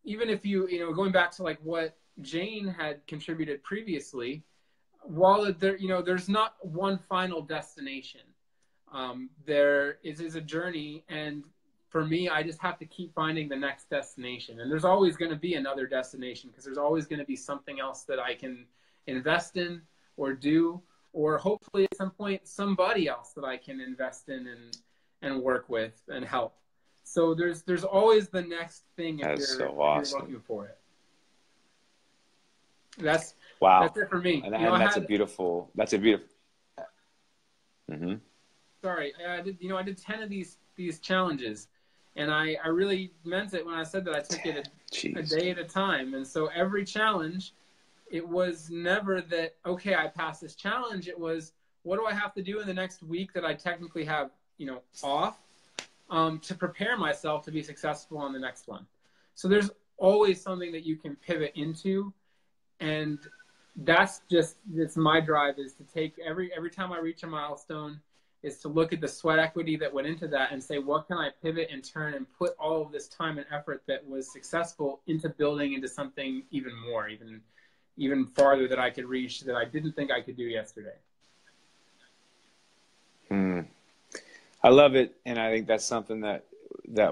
even if you know, going back to like what Jane had contributed previously, while there's not one final destination, there is a journey. And for me, I just have to keep finding the next destination. And there's always going to be another destination, because there's always going to be something else that I can invest in or do, or hopefully at some point, somebody else that I can invest in and work with and help. So there's always the next thing if you're looking for it. That's Wow. it for me. And, You know, and that's a beautiful, hmm sorry, I did 10 of these challenges, and I really meant it when I said that I took it a Jeez. day at a time. And so every challenge, it was never that, okay, I passed this challenge. It was, what do I have to do in the next week that I technically have, off, to prepare myself to be successful on the next one. So there's always something that you can pivot into, and it's my drive, is to take every time I reach a milestone, is to look at the sweat equity that went into that and say, what can I pivot and turn and put all of this time and effort that was successful into building into something even more, even farther, that I could reach, that I didn't think I could do yesterday. I love it. And I think that's something that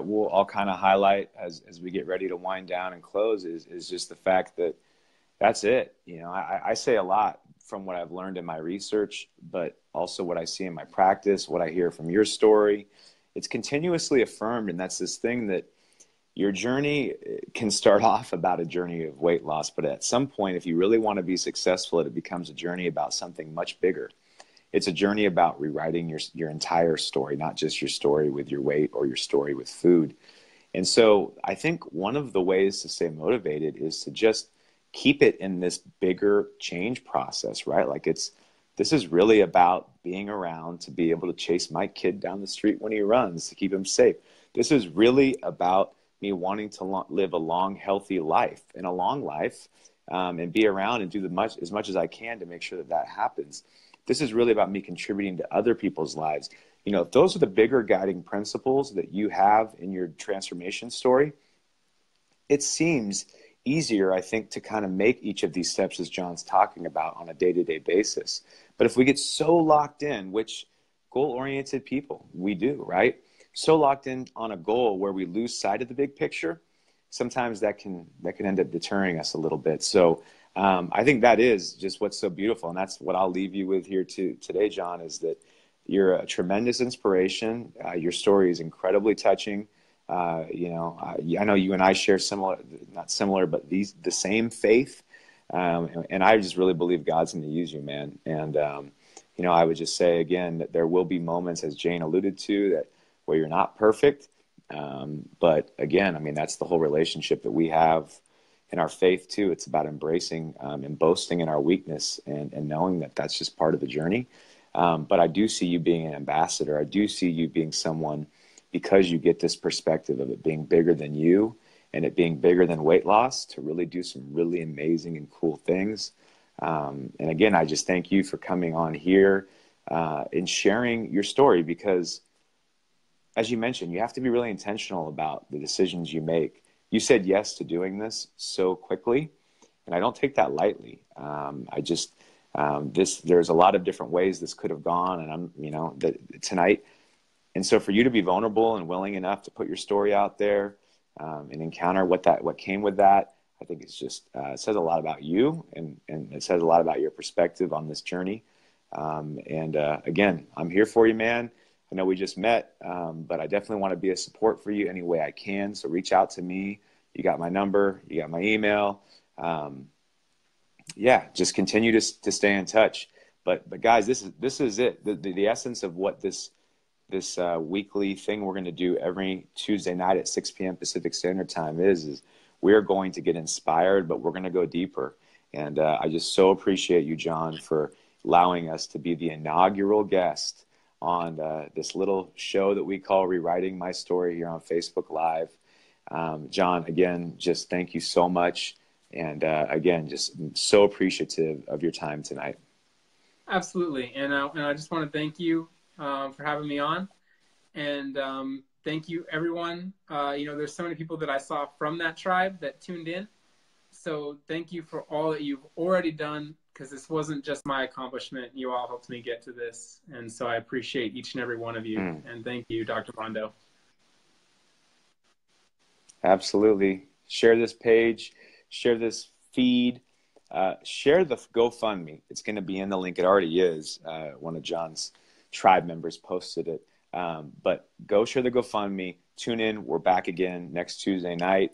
we'll all kind of highlight as we get ready to wind down and close is just the fact that that's it. I say a lot from what I've learned in my research, but also what I see in my practice, what I hear from your story. It's continuously affirmed. And that's this thing that your journey can start off about a journey of weight loss, but at some point, if you really want to be successful, it becomes a journey about something much bigger. It's a journey about rewriting your entire story, not just your story with your weight or your story with food. And so I think one of the ways to stay motivated is to just keep it in this bigger change process, right? Like this is really about being around to be able to chase my kid down the street when he runs, to keep him safe. This is really about me wanting to live a long, healthy life, and a long life, and be around and do as much as I can to make sure that happens. This is really about me contributing to other people's lives. If those are the bigger guiding principles that you have in your transformation story, it seems easier, I think, to kind of make each of these steps, as John's talking about, on a day-to-day basis. But if we get so locked in, which goal-oriented people, we do, right? So locked in on a goal where we lose sight of the big picture, sometimes that can end up deterring us a little bit. So I think that is just what's so beautiful. And that's what I'll leave you with here today, John, is that you're a tremendous inspiration. Your story is incredibly touching. I know you and I share not similar, but the same faith. And I just really believe God's going to use you, man. And, I would just say again, that there will be moments, as Jane alluded to, where you're not perfect. But again, I mean, that's the whole relationship that we have in our faith too. It's about embracing and boasting in our weakness, and knowing that that's just part of the journey. But I do see you being an ambassador. I do see you being someone, because you get this perspective of it being bigger than you and it being bigger than weight loss, to really do some really amazing and cool things. And again, I just thank you for coming on here and sharing your story, because as you mentioned, you have to be really intentional about the decisions you make. You said yes to doing this so quickly, and I don't take that lightly. There's a lot of different ways this could have gone, and tonight. And so for you to be vulnerable and willing enough to put your story out there, and encounter what came with that, I think it's just, it says a lot about you, and it says a lot about your perspective on this journey. Again, I'm here for you, man. I know we just met, but I definitely want to be a support for you any way I can. So reach out to me. You got my number, you got my email. Just continue to stay in touch. But guys, this is it. The essence of what this weekly thing we're going to do every Tuesday night at 6 p.m. Pacific Standard Time is we're going to get inspired, but we're going to go deeper. And I just so appreciate you, John, for allowing us to be the inaugural guest on this little show that we call Rewriting My Story here on Facebook Live. John, again, just thank you so much. And again, just so appreciative of your time tonight. Absolutely. And I just want to thank you for having me on. And thank you, everyone. There's so many people that I saw from that tribe that tuned in. So thank you for all that you've already done, because this wasn't just my accomplishment. You all helped me get to this. And so I appreciate each and every one of you. And thank you, Dr. Mondo. Absolutely. Share this page, share this feed, share the GoFundMe. It's going to be in the link. It already is. One of John's tribe members posted it. But go share the GoFundMe. Tune in. We're back again next Tuesday night.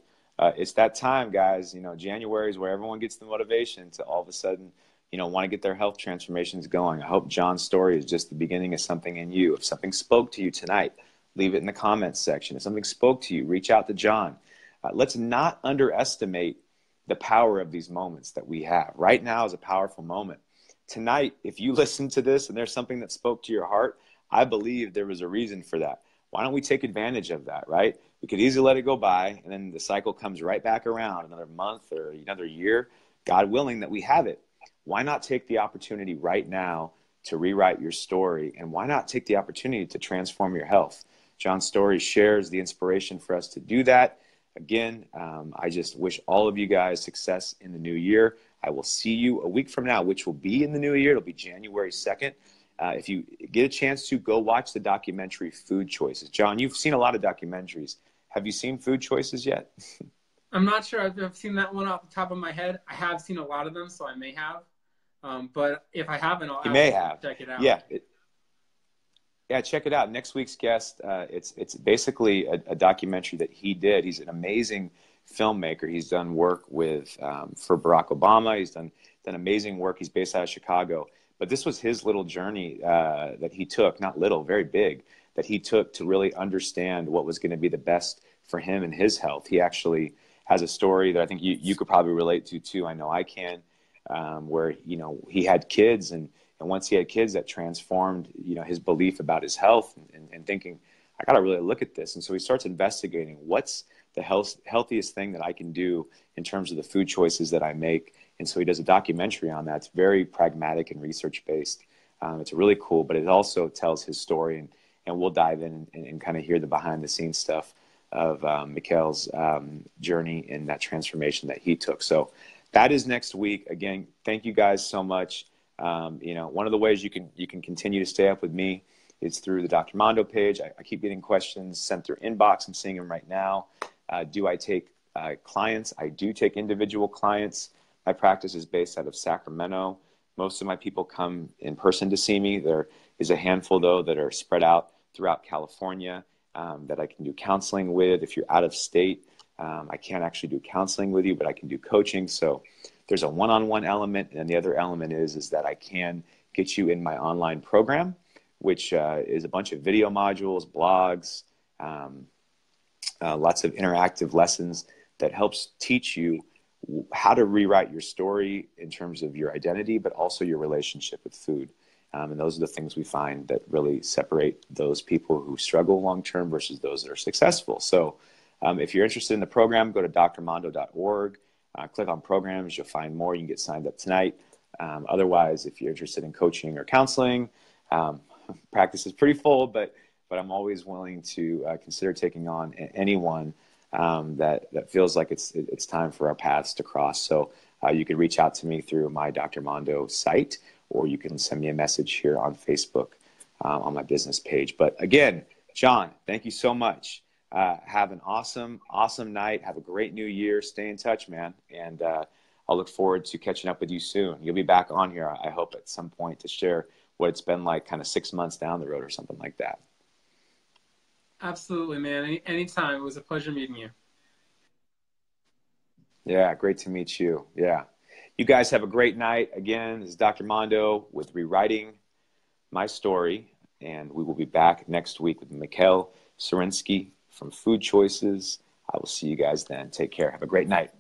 it's that time, guys. January is where everyone gets the motivation to all of a sudden, want to get their health transformations going. I hope John's story is just the beginning of something in you. If something spoke to you tonight, leave it in the comments section. If something spoke to you, reach out to John. Let's not underestimate the power of these moments that we have. Right now is a powerful moment. Tonight, if you listen to this and there's something that spoke to your heart, I believe there was a reason for that. Why don't we take advantage of that, right? We could easily let it go by, and then the cycle comes right back around another month or another year, God willing that we have it. Why not take the opportunity right now to rewrite your story? And why not take the opportunity to transform your health? John's story shares the inspiration for us to do that. Again, I just wish all of you guys success in the new year. I will see you a week from now, which will be in the new year. It'll be January 2nd. If you get a chance to, go watch the documentary Food Choices. John, you've seen a lot of documentaries. Have you seen Food Choices yet? I'm not sure I've seen that one off the top of my head. I have seen a lot of them, so I may have. But if I haven't, I'll check it out. Yeah, check it out. Next week's guest, it's basically a documentary that he did. He's an amazing filmmaker. He's done work with for Barack Obama. He's done amazing work. He's based out of Chicago. But this was his little journey that he took, not little, very big, that he took to really understand what was going to be the best for him and his health. He actually has a story that I think you could probably relate to too. I know I can, where, he had kids, and once he had kids, that transformed, his belief about his health and thinking, I got to really look at this. And so he starts investigating what's the healthiest thing that I can do in terms of the food choices that I make. And so he does a documentary on that. It's very pragmatic and research-based. It's really cool, but it also tells his story, and we'll dive in and kind of hear the behind-the-scenes stuff of Mikhail's journey and that transformation that he took. So that is next week. Again, thank you guys so much. One of the ways you can continue to stay up with me is through the Dr. Mondo page. I keep getting questions sent through inbox. I'm seeing them right now. Do I take clients? I do take individual clients. My practice is based out of Sacramento. Most of my people come in person to see me. There is a handful, though, that are spread out throughout California that I can do counseling with. If you're out of state, I can't actually do counseling with you, but I can do coaching. So there's a one-on-one element, and the other element is that I can get you in my online program, which is a bunch of video modules, blogs, lots of interactive lessons that helps teach you how to rewrite your story in terms of your identity, but also your relationship with food. And those are the things we find that really separate those people who struggle long-term versus those that are successful. So if you're interested in the program, go to drmondo.org, click on programs, you'll find more. You can get signed up tonight. Otherwise, if you're interested in coaching or counseling, practice is pretty full, but I'm always willing to consider taking on anyone that feels like it's time for our paths to cross. So you can reach out to me through my Dr. Mondo site, or you can send me a message here on Facebook on my business page. But again, John, thank you so much. Have an awesome night. Have a great new year. Stay in touch, man. And I'll look forward to catching up with you soon. You'll be back on here, I hope, at some point to share what it's been like kind of 6 months down the road or something like that. Absolutely, man. Anytime. It was a pleasure meeting you. Yeah, great to meet you. Yeah. You guys have a great night. Again, this is Dr. Mondo with Rewriting My Story, and we will be back next week with Mikhail Surinsky from Food Choices. I will see you guys then. Take care. Have a great night.